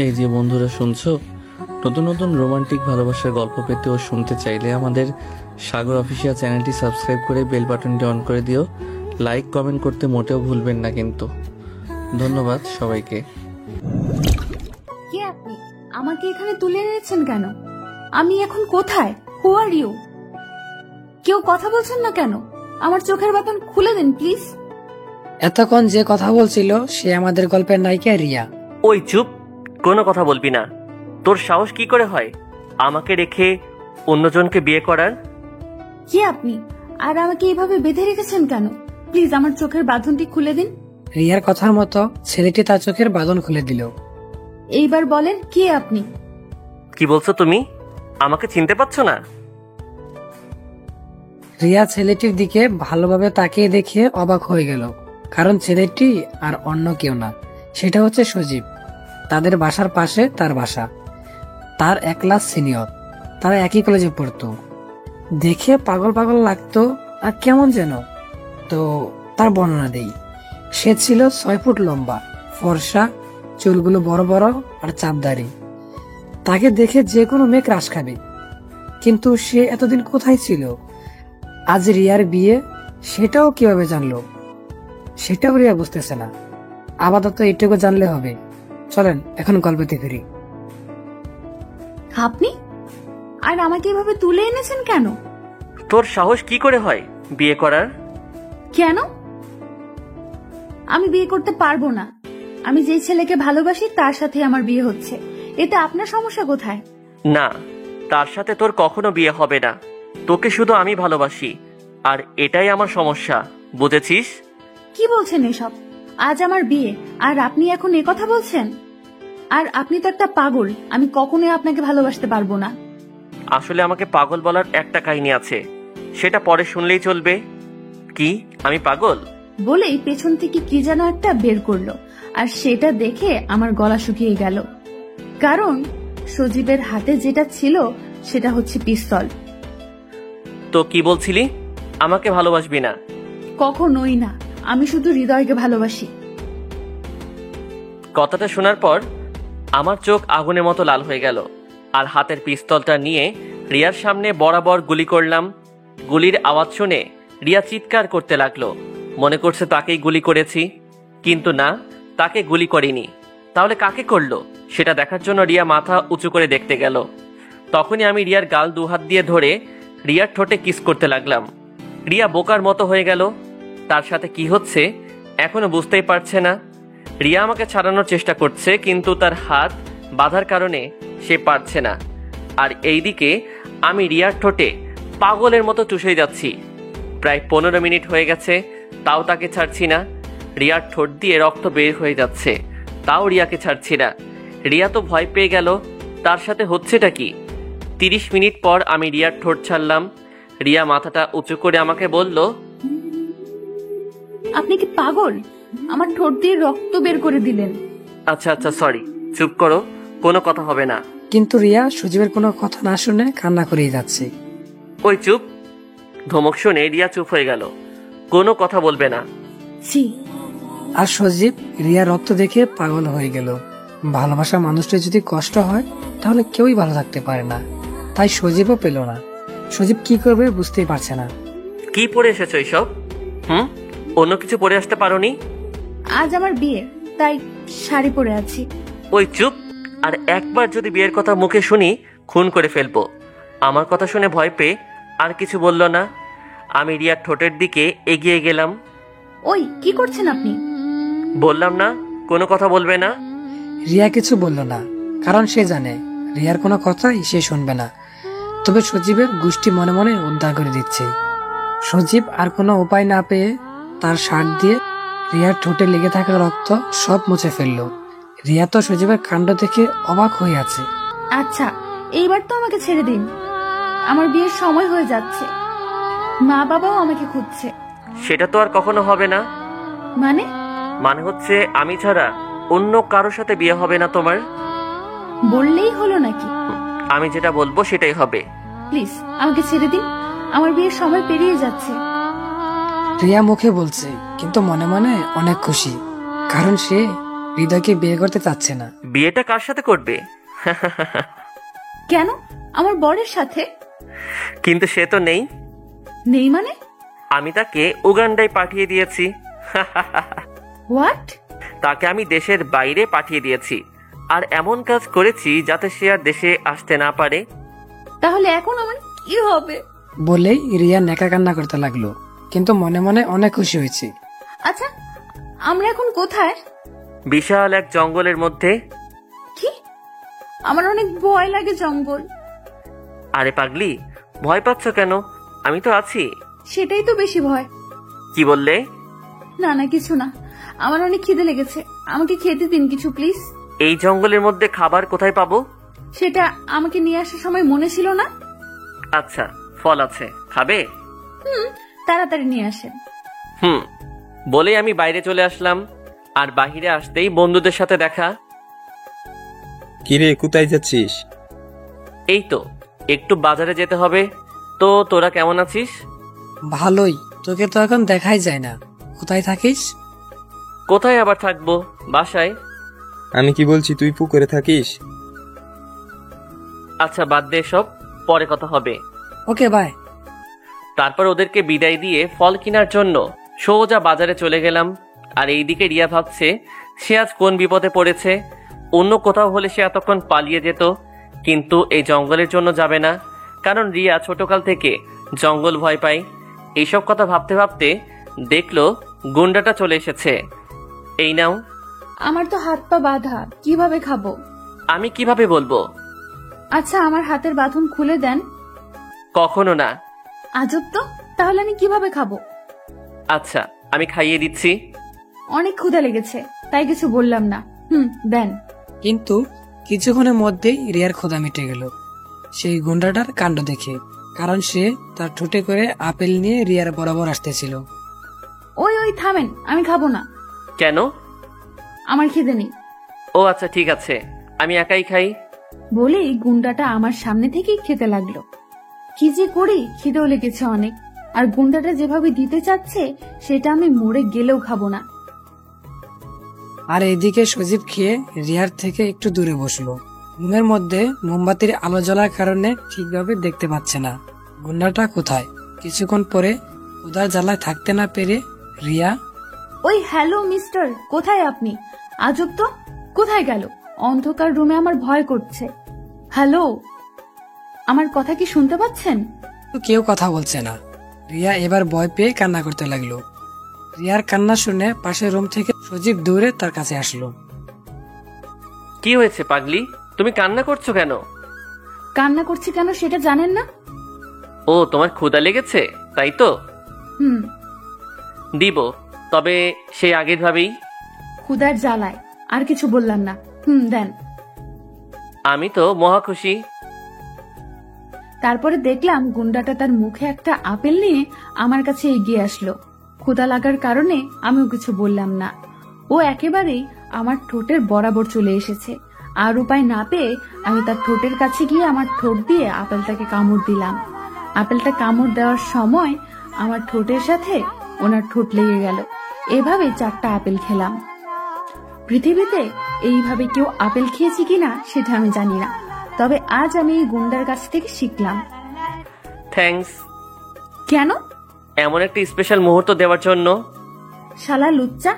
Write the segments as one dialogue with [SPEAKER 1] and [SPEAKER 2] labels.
[SPEAKER 1] এই যে বন্ধুরা শুনছো, নতুন নতুন রোমান্টিক ভালোবাসার গল্প পেতে ও শুনতে চাইলে আমাদের সাগর অফিসিয়াল চ্যানেলটি সাবস্ক্রাইব করে বেল বাটনটি অন করে দিও। লাইক কমেন্ট করতে মোটেও ভুলবেন না কিন্তু। ধন্যবাদ সবাইকে।
[SPEAKER 2] কে আপনি? আমাকে এখানে তুলে এনেছেন কেন? আমি এখন কোথায়? হু আর ইউ? কেউ কথা বলছেন না কেন? আমার চোখের বাঁধন খুলে দিন প্লিজ।
[SPEAKER 3] এতক্ষণ যে কথা বলছিল সে আমাদের গল্পের নায়িকা রিয়া।
[SPEAKER 4] ওই চুপ, কোনো কথা বলবি না। তোর সাহস কি করে হয় আমাকে রেখে অন্যজনকে বিয়ে করার?
[SPEAKER 2] কে আপনি? আর আমাকে এইভাবে বেঁধে রেখেছেন কেন? প্লিজ আমার চোখের বাঁধনটি খুলে দিন।
[SPEAKER 3] রিয়ার কথার মতো ছেলেটি তার চোখের বাঁধন খুলে দিল।
[SPEAKER 2] এইবার বলেন কে আপনি?
[SPEAKER 4] কি বলছো তুমি? আমাকে চিনতে পারছো না?
[SPEAKER 3] রিয়া ছেলেটির দিকে ভালোভাবে তাকিয়ে দেখে অবাক হয়ে গেল, কারণ ছেলেটি আর অন্য কেউ না, সেটা হচ্ছে সজীব। তাদের বাসার পাশে তার বাসা। তার এক ক্লাস সিনিয়র, তারা একই কলেজে পড়তো। দেখে পাগল পাগল লাগতো আর কেমন যেন। তো তার বর্ণনা দেই। সে ছিল 6 ফুট লম্বা, ফর্সা, চুলগুলো বড় বড় আর চাপদারি। তাকে দেখে যে কোনো মেয়ে ক্রাশ খাবে। কিন্তু সে এতদিন কোথায় ছিল? আজ রিয়ার বিয়ে, সেটাও কিভাবে জানলো? সেটাও রিয়া বুঝতেছে না। আপাতত এটুকু জানলে হবে। চলেন এখন গল্পতে ফিরি।
[SPEAKER 2] আপনি? আর আমাকে এভাবে তুলে এনেছেন কেন?
[SPEAKER 4] তোর সাহস কি করে হয় বিয়ে করার?
[SPEAKER 2] কেন? আমি বিয়ে করতে পারবো না। আমি যে ছেলেকে ভালোবাসি তার সাথে আমার বিয়ে হচ্ছে। এতে আপনার সমস্যা কোথায়?
[SPEAKER 4] না, তার সাথে তোর কখনো বিয়ে হবে না। তোকে শুধু আমি ভালোবাসি, আর এটাই আমার সমস্যা, বুঝেছিস?
[SPEAKER 2] কি বলছেন এসব? আজ আমার বিয়ে আর আপনি এখন এ কথা বলছেন? আর আপনি তো একটা পাগল। আমি কখনোই আপনাকে ভালোবাসতে পারবো না।
[SPEAKER 4] আসলে আমাকে পাগল বলার একটা কাহিনী আছে, সেটা পরে শুনলেই চলবে। কি আমি পাগল?
[SPEAKER 2] বলেই পেছন থেকে কি যেন একটা বের করলো, আর সেটা দেখে আমার গলা শুকিয়ে গেল। কারণ সজীবের হাতে যেটা ছিল সেটা হচ্ছে পিস্তল।
[SPEAKER 4] তো কি বলছিলি? আমাকে ভালোবাসবি না?
[SPEAKER 2] কখনোই না। আমি শুধু হৃদয়কে ভালোবাসি।
[SPEAKER 4] কথাটা শোনার পর আমার চোখ আগুনের মতো লাল হয়ে গেল, আর হাতের পিস্তলটা নিয়ে রিয়ার সামনে বরাবর গুলি করলাম। গুলির আওয়াজ শুনে রিয়া চিৎকার করতে লাগলো। মনে করছে তাকেই গুলি করেছি, কিন্তু না, তাকে গুলি করিনি। তাহলে কাকে করলো সেটা দেখার জন্য রিয়া মাথা উঁচু করে দেখতে গেল। তখনই আমি রিয়ার গাল দুহাত দিয়ে ধরে রিয়ার ঠোঁটে কিস করতে লাগলাম। রিয়া বোকার মতো হয়ে গেল। তার সাথে কি হচ্ছে এখনো বুঝতেই পারছে না। রিয়া আমাকে ছাড়ানোর চেষ্টা করছে, কিন্তু তার হাত বাঁধার কারণে সে পারছে না। আর এইদিকে আমি রিয়ার ঠোঁটে পাগলের মতো চুষে যাচ্ছি। প্রায় 15 মিনিট হয়ে গেছে, তাও তাকে ছাড়ছি না। রিয়ার ঠোঁট দিয়ে রক্ত বের হয়ে যাচ্ছে, তাও রিয়াকে ছাড়ছি না। রিয়া তো ভয় পেয়ে গেল, তার সাথে হচ্ছেটা কি। 30 মিনিট পর আমি রিয়ার ঠোঁট ছাড়লাম। রিয়া মাথাটা উঁচু করে আমাকে বলল,
[SPEAKER 2] আপনি কি পাগল? আমার ঠোঁট দিয়ে রক্ত বের করে দিলেন।
[SPEAKER 4] আচ্ছা আচ্ছা সরি, চুপ করো, কোনো কথা হবে না।
[SPEAKER 3] কিন্তু রিয়া সজীবের কোনো কথা না শুনে কান্না করেই যাচ্ছে।
[SPEAKER 4] ওই চুপ! ধমক শুনে রিয়া চুপ হয়ে গেল, কোনো কথা বলবে না।
[SPEAKER 2] ছি!
[SPEAKER 3] আর সজীব রিয়ার রক্ত দেখে পাগল হয়ে গেল। ভালোবাসা মানুষটা যদি কষ্ট হয় তাহলে কেউই ভালো থাকতে পারে না। তাই সজীবও পেল না। সজীব কি করবে বুঝতেই পারছে না।
[SPEAKER 4] কি পরে এসেছো এইসব? অন্য কিছু পরে আসতে পারোনি?
[SPEAKER 2] আজ আমার বিয়ে, তাই শাড়ি পরে আছি।
[SPEAKER 4] ওই চুপ! আর একবার যদি বিয়ের কথা মুখে শুনি খুন করে ফেলবো। আমার কথা শুনে ভয় পেয়ে আর কিছু বলল না। আমি রিয়ার ঠোঁটের দিকে এগিয়ে গেলাম।
[SPEAKER 2] ওই কি করছেন আপনি?
[SPEAKER 4] বললাম না কোনো কথা বলবে না।
[SPEAKER 3] রিয়া কিছু বলল না, কারণ সে জানে রিয়ার কোনো কথাই সে শুনবে না। তবে সজীবের গোষ্ঠী মনে মনে উদ্ধার করে দিচ্ছে। সজীব আর কোনো উপায় না পেয়ে তার শার্ট দিয়ে রিয়ার ঠোঁটে লেগে থাকা রক্ত সব মুছে ফেলল। রিয়া তো সজীবের কাণ্ড দেখে অবাক হয়ে আছে।
[SPEAKER 2] আচ্ছা, এইবার তো আমাকে ছেড়ে দিন। আমার বিয়ের সময় হয়ে যাচ্ছে। মা বাবাও আমাকে খুঁজছে।
[SPEAKER 4] সেটা তো আর কখনো হবে না।
[SPEAKER 2] মানে
[SPEAKER 4] হচ্ছে আমি ছাড়া অন্য কারোর সাথে বিয়ে হবে না তোমার।
[SPEAKER 2] বললেই হলো নাকি?
[SPEAKER 4] আমি যেটা বলবো সেটাই হবে।
[SPEAKER 2] প্লিজ আমাকে ছেড়ে দিন, আমার বিয়ের সময় পেরিয়ে যাচ্ছে।
[SPEAKER 3] রিয়া মুখে বলছে, কিন্তু মনে মনে অনেক খুশি, কারণ সে হৃদয়কে বিয়ে করতে চাচ্ছে না।
[SPEAKER 4] বিয়েটা কার সাথে করবে?
[SPEAKER 2] কেন? আমার বরের সাথে?
[SPEAKER 4] কিন্তু সে তো নেই।
[SPEAKER 2] নেই মানে?
[SPEAKER 4] আমি তাকে উগান্ডায় পাঠিয়ে দিয়েছি।
[SPEAKER 2] হোয়াট?
[SPEAKER 4] তাকে আমি দেশের বাইরে পাঠিয়ে দিয়েছি, আর এমন কাজ করেছি যাতে সে আর দেশে আসতে না পারে।
[SPEAKER 2] তাহলে এখন আমার কি হবে?
[SPEAKER 3] বলেই রিয়া নেকা কান্না করতে লাগলো, কিন্তু মনে মনে অনেক খুশি হয়েছে।
[SPEAKER 2] আচ্ছা, আমরা এখন কোথায়?
[SPEAKER 4] বিশাল এক জঙ্গলের মধ্যে।
[SPEAKER 2] কি? আমার অনেক ভয় লাগে জঙ্গল।
[SPEAKER 4] আরে পাগলি, ভয় পাচ্ছ কেন? আমি তো আছি।
[SPEAKER 2] সেটাই তো বেশি ভয়।
[SPEAKER 4] কি বললে?
[SPEAKER 2] না না, কিছু না। আমার অনেক খিদে লেগেছে, আমাকে খেতে দিন কিছু প্লিজ।
[SPEAKER 4] এই জঙ্গলের মধ্যে খাবার কোথায় পাবো?
[SPEAKER 2] সেটা আমাকে নিয়ে আসার সময় মনে ছিল না?
[SPEAKER 4] আচ্ছা, ফল আছে, খাবে?
[SPEAKER 2] তাড়াতাড়ি নিয়ে আসেন।
[SPEAKER 4] বলেই আমি বাইরে চলে আসলাম, আর বাহিরে আসতেই বন্ধুদের সাথে দেখা।
[SPEAKER 5] কিরে, কোথায় যাচ্ছিস?
[SPEAKER 4] এই তো একটু বাজারে যেতে হবে। তো তোরা কেমন আছিস?
[SPEAKER 3] ভালোই, তোকে তো এখন দেখাই যায় না। কোথায় থাকিস?
[SPEAKER 4] কোথায় আবার থাকবো, বাসায়।
[SPEAKER 5] আমি কি বলছি, তুই পুকুরে থাকিস?
[SPEAKER 4] আচ্ছা বাদ দে সব, পরে কথা হবে।
[SPEAKER 3] Okay bye.
[SPEAKER 4] তারপর ওদেরকে বিদায় দিয়ে ফল কেনার জন্য সোজা বাজারে চলে গেলাম। আর এইদিকে রিয়া ভাবছে সে আজ কোন বিপদে পড়েছে। অন্য কোথাও হলে সে এতক্ষণ পালিয়ে যেত, কিন্তু এই জঙ্গলের জন্য যাবে না, কারণ রিয়া ছোটকাল থেকে জঙ্গল ভয় পায়। এইসব কথা ভাবতে ভাবতে দেখলো গুন্ডাটা চলে এসেছে। এই নাও।
[SPEAKER 2] আমার তো হাত পা বাঁধা, কিভাবে খাবো?
[SPEAKER 4] আমি কিভাবে বলবো?
[SPEAKER 2] আচ্ছা, আমার হাতের বাঁধন খুলে দেন।
[SPEAKER 4] কখনো না।
[SPEAKER 2] আজব তো, তাহলে আমি কিভাবে খাবো?
[SPEAKER 4] আচ্ছা, আমি খাইয়ে দিচ্ছি।
[SPEAKER 2] অনেক ক্ষুধা লেগেছে, তাই কিছু বললাম না। দেন।
[SPEAKER 3] কিন্তু কিছুক্ষণের মধ্যেই রিয়ার ক্ষুধা মিটে গেল সেই গুন্ডাটার কাণ্ড দেখে, কারণ সে তার ঠোঁটে করে আপেল নিয়ে রিয়ার বরাবর আসতেছিল।
[SPEAKER 2] ওই ওই থামেন, আমি খাবো না।
[SPEAKER 4] কেন?
[SPEAKER 2] আমার খিদে নেই।
[SPEAKER 4] ও আচ্ছা, ঠিক আছে, আমি একাই খাই।
[SPEAKER 2] বলেই গুন্ডাটা আমার সামনে থেকেই খেতে লাগলো। কি যে করি, খিদেও লেগেছে অনেক। আর গুন্ডাটা যেভাবে দিতে চাচ্ছে সেটা আমি মরে গেলেও খাবো না।
[SPEAKER 3] আর এদিকে সজীব খেয়ে রিয়ার থেকে একটু দূরে বসলো। রুমের মধ্যে মোমবাতির আলো জ্বলার কারণে ঠিকভাবে দেখতে পাচ্ছে না গুন্ডাটা কোথায়। কিছুক্ষণ পরে ক্ষুধার জ্বালায় থাকতে না পেরে রিয়া,
[SPEAKER 2] ওই হ্যালো মিস্টার, কোথায় আপনি? আজব তো, কোথায় গেল? অন্ধকার রুমে আমার ভয় করছে। হ্যালো, আমার কথা কি শুনতে পাচ্ছেন?
[SPEAKER 3] তো কেউ কথা বলছে না। রিয়া এবার ভয় পেয়ে কান্না করতে লাগলো। রিয়ার কান্না শুনে পাশের রুম থেকে সজীব দৌড়ে তার কাছে আসলো।
[SPEAKER 4] কি হয়েছে পাগলি, তুমি কান্না করছো কেন?
[SPEAKER 2] কান্না করছি কেন সেটা জানেন না?
[SPEAKER 4] ও, তোমার ক্ষুধা লেগেছে, তাই তো?
[SPEAKER 2] হুম।
[SPEAKER 4] দিব, তবে সেই আগের ভাবেই।
[SPEAKER 2] ক্ষুধার জ্বালায় আর কিছু বললাম না। দেন।
[SPEAKER 4] আমি তো মহা খুশি।
[SPEAKER 2] তারপরে দেখলাম গুন্ডাটা তার মুখে একটা আপেল নিয়ে আমার কাছে এগিয়ে আসলো। ক্ষুধা লাগার কারণে আমিও কিছু বললাম না। ও একেবারেই আমার ঠোঁটের বরাবর চলে এসেছে। আর উপায় না পেয়ে আমি তার ঠোঁটের কাছে গিয়ে আমার ঠোঁট দিয়ে আপেলটাকে কামড় দিলাম। আপেলটা কামড় দেওয়ার সময় আমার ঠোঁটের সাথে ওনার ঠোঁট লেগে গেল। এভাবে 4টা আপেল খেলাম। পৃথিবীতে এইভাবে কেউ আপেল খেয়েছে কিনা সেটা আমি জানি না, তবে আজ আমি এই গুন্ডার কাছ থেকে শিখলাম।
[SPEAKER 4] থ্যাঙ্কস।
[SPEAKER 2] কেন?
[SPEAKER 4] এমন একটা স্পেশাল মুহূর্ত দেওয়ার জন্য।
[SPEAKER 2] শালা লুচ্চা,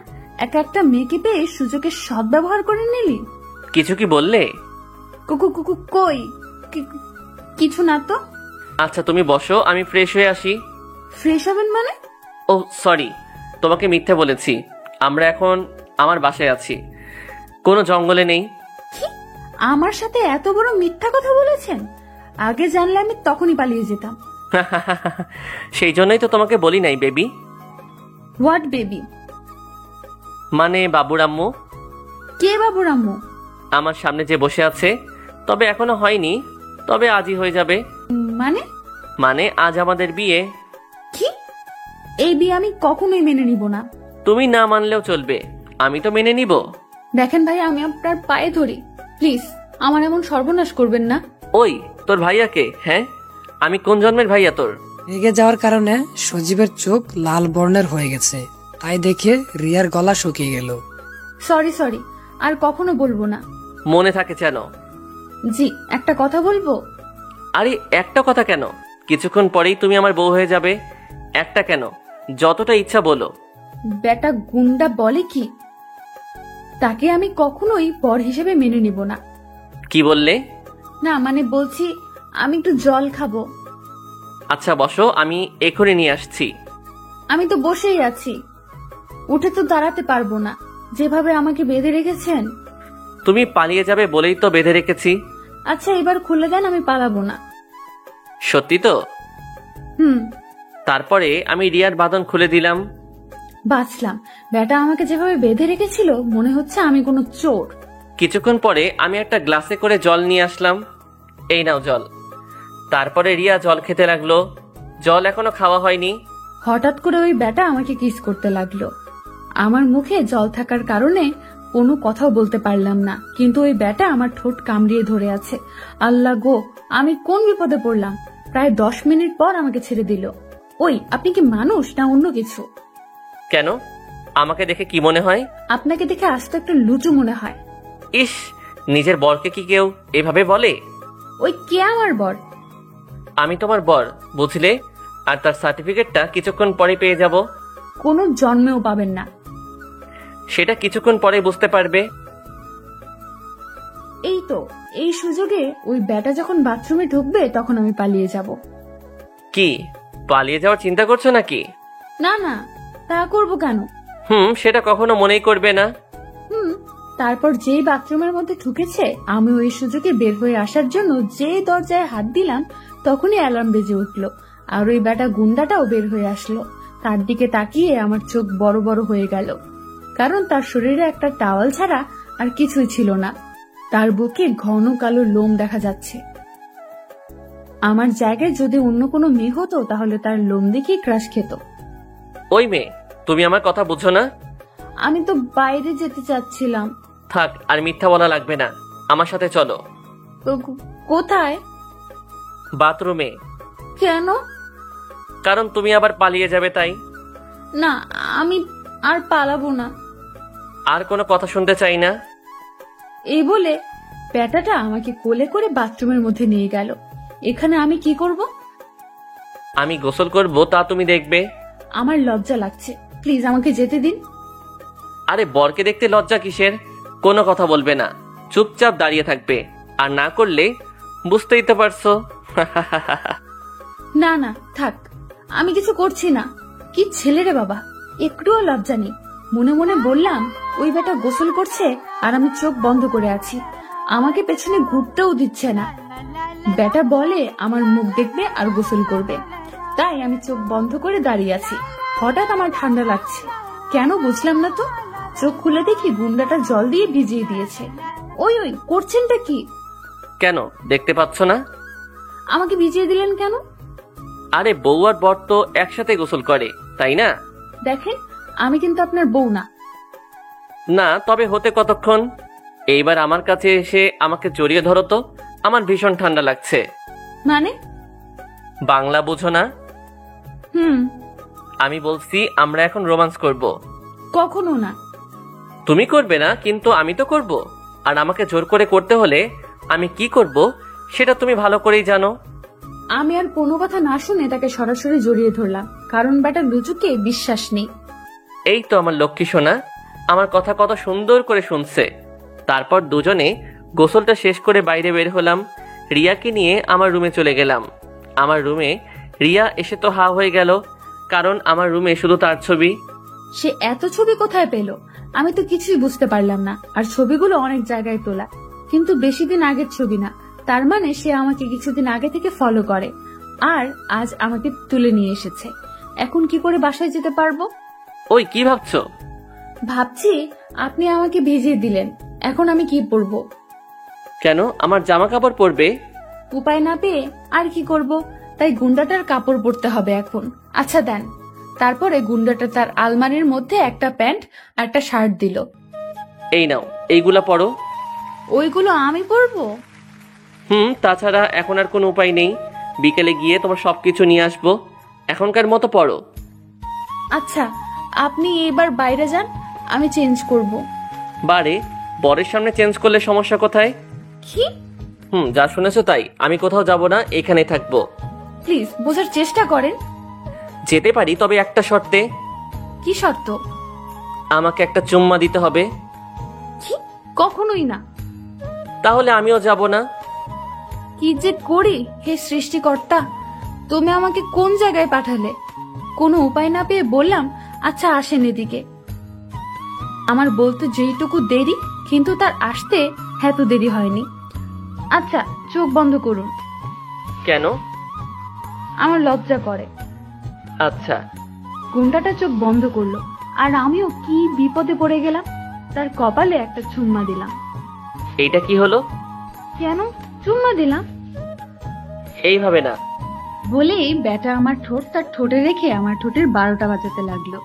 [SPEAKER 2] একা একটা মেয়েকে পেয়ে সুযোগের সদ্ব্যবহার করে নিলি।
[SPEAKER 4] কিছু কি বললে?
[SPEAKER 2] কই কিছু না তো।
[SPEAKER 4] আচ্ছা তুমি বসো, আমি ফ্রেশ হয়ে আসি।
[SPEAKER 2] ফ্রেশ হবেন মানে?
[SPEAKER 4] ও সরি, তোমাকে মিথ্যে বলেছি। আমরা এখন আমার বাসায় আছি, কোনো জঙ্গলে নেই।
[SPEAKER 2] কি? আমার সাথে এত বড় মিথ্যা কথা বলেছেন? আগে জানলে আমি তখনই পালিয়ে যেতাম।
[SPEAKER 4] সেই জন্যই তো তোমাকে বলি নাই বেবি।
[SPEAKER 2] What baby?
[SPEAKER 4] মানে বাবুর আম্মু।
[SPEAKER 2] কে বাবুর আম্মু?
[SPEAKER 4] আমার সামনে যে বসে আছে, তবে এখনো হয়নি, তবে আজই হয়ে যাবে।
[SPEAKER 2] মানে?
[SPEAKER 4] মানে আজ আমাদের বিয়ে।
[SPEAKER 2] কি? এই বিয়ে আমি কখনোই মেনে নিব না।
[SPEAKER 4] তুমি না মানলেও চলবে, আমি তো মেনে নিব।
[SPEAKER 2] দেখেন ভাই, আমি আপনার পায়ে ধরি, প্লিজ আমার এমন সর্বনাশ করবেন না।
[SPEAKER 4] ওই তোর ভাইয়াকে? হ্যাঁ, আমি কোন জন্মের ভাইয়া তোর?
[SPEAKER 3] রেগে যাওয়ার কারণে সজীবের চোখ লাল বর্ণের হয়ে গেছে, তাই দেখে রিয়ার গলা শুকিয়ে গেল।
[SPEAKER 2] সরি, আর কখনো বলবো না।
[SPEAKER 4] মনে থাকে যেন।
[SPEAKER 2] জি, একটা কথা বলবো।
[SPEAKER 4] আরে একটা কথা কেন, কিছুক্ষণ পরেই তুমি আমার বউ হয়ে যাবে। একটা কেন, যতটা ইচ্ছা বলো।
[SPEAKER 2] বেটা গুন্ডা বলে কি, তাকে আমি কখনোই বর হিসেবে মেনে নিব না।
[SPEAKER 4] কি বললে?
[SPEAKER 2] না মানে বলছি, আমি একটু জল খাবো।
[SPEAKER 4] আচ্ছা বসো, আমি এখনই নিয়ে আসছি।
[SPEAKER 2] আমি তো বসেই আছি, উঠে তো দাঁড়াতে পারবো না, যেভাবে আমাকে বেঁধে রেখেছেন।
[SPEAKER 4] তুমি পালিয়ে যাবে বলেই তো বেঁধে রেখেছি।
[SPEAKER 2] আচ্ছা এবার খুলে দেন, আমি পালাবো না।
[SPEAKER 4] সত্যি তো?
[SPEAKER 2] হুম।
[SPEAKER 4] তারপরে আমি রিয়ার বাঁধন খুলে দিলাম।
[SPEAKER 2] বাঁচলাম। বেটা আমাকে যেভাবে বেঁধে রেখেছিল মনে হচ্ছে আমি কোনো চোর।
[SPEAKER 4] কিছুক্ষণ পরে আমি একটা গ্লাসে করে জল নিয়ে আসলাম। এই নাও জল। তারপরে রিয়া জল খেতে লাগলো। জল এখনো খাওয়া হয়নি।
[SPEAKER 2] হঠাৎ করে ওই বেটা আমাকে কিস করতে লাগলো। আমার মুখে জল থাকার কারণে কোনো কথাও বলতে পারলাম না, কিন্তু ওই বেটা আমার ঠোঁট কামড়িয়ে ধরে আছে। আল্লাহ গো, আমি কোন বিপদে পড়লাম। প্রায় 10 মিনিট পর আমাকে ছেড়ে দিল। ওই, আপনি কি মানুষ না অন্য কিছু?
[SPEAKER 4] কেন, আমাকে দেখে কি মনে হয়?
[SPEAKER 2] আপনাকে দেখে আস্ত একটা লুচু মনে হয়।
[SPEAKER 4] ইস, নিজের বরকে কি কেউ এভাবে বলে?
[SPEAKER 2] ওই কে আমার বর?
[SPEAKER 4] আমি তোমার বর, বুঝলে? আর তার সার্টিফিকেটটা কিছুক্ষণ পরে পেয়ে যাব।
[SPEAKER 2] কোনো জন্মেও পাবেন না।
[SPEAKER 4] সেটা কিছুক্ষণ পরে বুঝতে পারবে।
[SPEAKER 2] এই তো, এই সুযোগে ওই বেটা যখন বাথরুমে ঢুকবে তখন আমি পালিয়ে যাব।
[SPEAKER 4] কি, পালিয়ে যাওয়ার চিন্তা করছো নাকি?
[SPEAKER 2] না না, তা করবো কেন?
[SPEAKER 4] সেটা কখনো মনেই করবে না।
[SPEAKER 2] তারপর যেই বাথরুমের মধ্যে ঢুকেছে, আমি ওই সুযোগে বের হয়ে আসার জন্য যে দরজায় হাত দিলাম তখনই অ্যালার্ম বেজে উঠলো। আর ওই বেটা গুন্ডাটাও বের হয়ে আসলো। তার দিকে তাকিয়ে আমার চোখ বড় বড় হয়ে গেল, কারণ তার শরীরে একটা টাওয়াল ছাড়া আর কিছুই ছিল না। তার বুকে ঘন কালো লোম দেখা যাচ্ছে। আমার জায়গায় যদি অন্য কোনো মেয়ে হতো তাহলে তার লোম দেখেই ক্রাশ খেত।
[SPEAKER 4] ওই মেয়ে, তুমি আমার কথা বুঝো না?
[SPEAKER 2] আমি তো বাইরে যেতে চাচ্ছিলাম।
[SPEAKER 4] থাক, আর মিথ্যা বলা লাগবে না, আমার সাথে চলো।
[SPEAKER 2] কোথায়?
[SPEAKER 4] বাথরুমে।
[SPEAKER 2] কেন?
[SPEAKER 4] কারণ তুমি আবার পালিয়ে যাবে তাই।
[SPEAKER 2] না, আমি আর পালাবো না।
[SPEAKER 4] আর কোনো কথা শুনতে চাই না।
[SPEAKER 2] এই বলে বেটাটা আমাকে কোলে করে বাথরুমের মধ্যে নিয়ে গেল। এখানে আমি কি করব?
[SPEAKER 4] আমি গোসল করব, তা তুমি দেখবে।
[SPEAKER 2] আমার লজ্জা লাগছে, প্লিজ আমাকে যেতে দিন।
[SPEAKER 4] আরে বরকে দেখতে লজ্জা কিসের? কোনো কথা বলবে না, চুপচাপ দাঁড়িয়ে থাকবে। আর না করলে বুঝতেই তো পারছো।
[SPEAKER 2] না না, থাক, আমি কিছু করছি না। কি ছেলে রে বাবা, একটুও লজ্জা নেই। মনে মনে বললাম, ওই বেটা গোসল করছে আর আমি চোখ বন্ধ করে আছি, আমাকে পেছনে ঘুরতেও দিচ্ছে না। বেটা বলে আমার মুখ দেখবে আর গোসল করবে, তাই আমি চোখ বন্ধ করে দাঁড়িয়ে আছি। হঠাৎ আমার ঠান্ডা লাগছে, কেন বুঝলাম না তো। চোখ খুলে দেখি গুন্ডাটা জল দিয়ে ভিজিয়ে দিয়েছে। ওই ওই, করছেনটা কি?
[SPEAKER 4] কেন, দেখতে পাচ্ছ না?
[SPEAKER 2] আমাকে ভিজিয়ে দিলেন কেন?
[SPEAKER 4] আরে বউ আর বর তো একসাথে গোসল করে, তাই না?
[SPEAKER 2] দেখেন, আমি কিন্তু আপনার বউ না।
[SPEAKER 4] না, তবে হতে কতক্ষণ? এইবার আমার কাছে এসে আমাকে জড়িয়ে ধরো তো, আমার ভীষণ ঠান্ডা লাগছে।
[SPEAKER 2] মানে?
[SPEAKER 4] বাংলা বুঝো না? আমি বলছি আমরা এখন রোমান্স করব।
[SPEAKER 2] কখনো না।
[SPEAKER 4] তুমি করবে না, কিন্তু আমি তো করব। আর আমাকে জোর করে করতে হলে আমি কি করব সেটা তুমি ভালো করেই জানো।
[SPEAKER 2] আমি আর কোনো কথা না শুনে তাকে সরাসরি জড়িয়ে ধরলাম, কারণ বেটা লুচুকে বিশ্বাস নেই।
[SPEAKER 4] এই তো আমার লক্ষ্মী সোনা, আমার কথা কত সুন্দর করে শুনছে। তারপর দুজনে গোসলটা শেষ করে বাইরে বের হলাম। রিয়াকে নিয়ে আমার রুমে চলে গেলাম। আমার রুমে রিয়া এসে তো হা হয়ে গেল, কারণ আমার রুমে শুধু তার ছবি।
[SPEAKER 2] সে এত ছবি কোথায় পেল? আমি তো কিছুই বুঝতে পারলাম না। আর ছবিগুলো অনেক জায়গায় তোলা, কিন্তু বেশি দিন আগের ছবি না। তার মানে সে আমাকে কিছুদিন আগে থেকে ফলো করে, আর আজ আমাকে তুলে নিয়ে এসেছে। এখন কি করে বাসায় যেতে পারবো?
[SPEAKER 4] ওই কি ভাবছো?
[SPEAKER 2] ভাবছি আপনি আমাকে ভিজিয়ে দিলেন, এখন আমি কি পরবো?
[SPEAKER 4] কেন, আমার জামা কাপড় পরবে?
[SPEAKER 2] উপায় না পেয়ে আর কি করব, তাই গুন্ডাটার কাপড় পরতে হবে এখন। আচ্ছা দেন। তারপরে গুন্ডাটা তার আলমারির মধ্যে একটা প্যান্ট আর একটা শার্ট দিল।
[SPEAKER 4] এই নাও, এইগুলা পরো।
[SPEAKER 2] ওইগুলো আমি পরবো?
[SPEAKER 4] তাছাড়া এখন আর কোনো উপায় নেই। বিকেলে গিয়ে তোমার সবকিছু নিয়ে আসবো, এখনকার মতো পরো।
[SPEAKER 2] আচ্ছা, আপনি এবার বাইরে যান, আমি চেঞ্জ করব।
[SPEAKER 4] বারে, বরের সামনে চেঞ্জ করলে সমস্যা কোথায়?
[SPEAKER 2] কি?
[SPEAKER 4] যা শুনেছো তাই। আমি কোথাও যাব না, এখানেই থাকবো।
[SPEAKER 2] প্লিজ বোঝার চেষ্টা করেন।
[SPEAKER 4] যেতে পারি, তবে একটা শর্তে।
[SPEAKER 2] কি শর্ত?
[SPEAKER 4] আমাকে একটা চুম্মা দিতে হবে।
[SPEAKER 2] কি? কখনোই না।
[SPEAKER 4] তাহলে আমিও যাব না।
[SPEAKER 2] কি যে করি হে সৃষ্টিকর্তা, তুমি আমাকে কোন জায়গায় পাঠালে? কোনো উপায় না পেয়ে বললাম, আচ্ছা আসেন এদিকে। আমার বলতে যেইটুকু দেরি, কিন্তু তার আসতে এত দেরি হয়নি। আচ্ছা চোখ বন্ধ করুন।
[SPEAKER 4] কেন?
[SPEAKER 2] আমার লজ্জা করে।
[SPEAKER 4] আচ্ছা।
[SPEAKER 2] গুন্ডাটা চোখ বন্ধ করলো, আর আমিও কি বিপদে পড়ে গেলাম। তার কপালে একটা চুম্মা দিলাম।
[SPEAKER 4] এইটা কি হলো?
[SPEAKER 2] কেন চুম্মা দিলাম?
[SPEAKER 4] এইভাবে না।
[SPEAKER 2] বলেই ব্যাটা আমার ঠোঁট তার ঠোঁটে রেখে আমার ঠোঁটের 12টা বাজাতে লাগলো।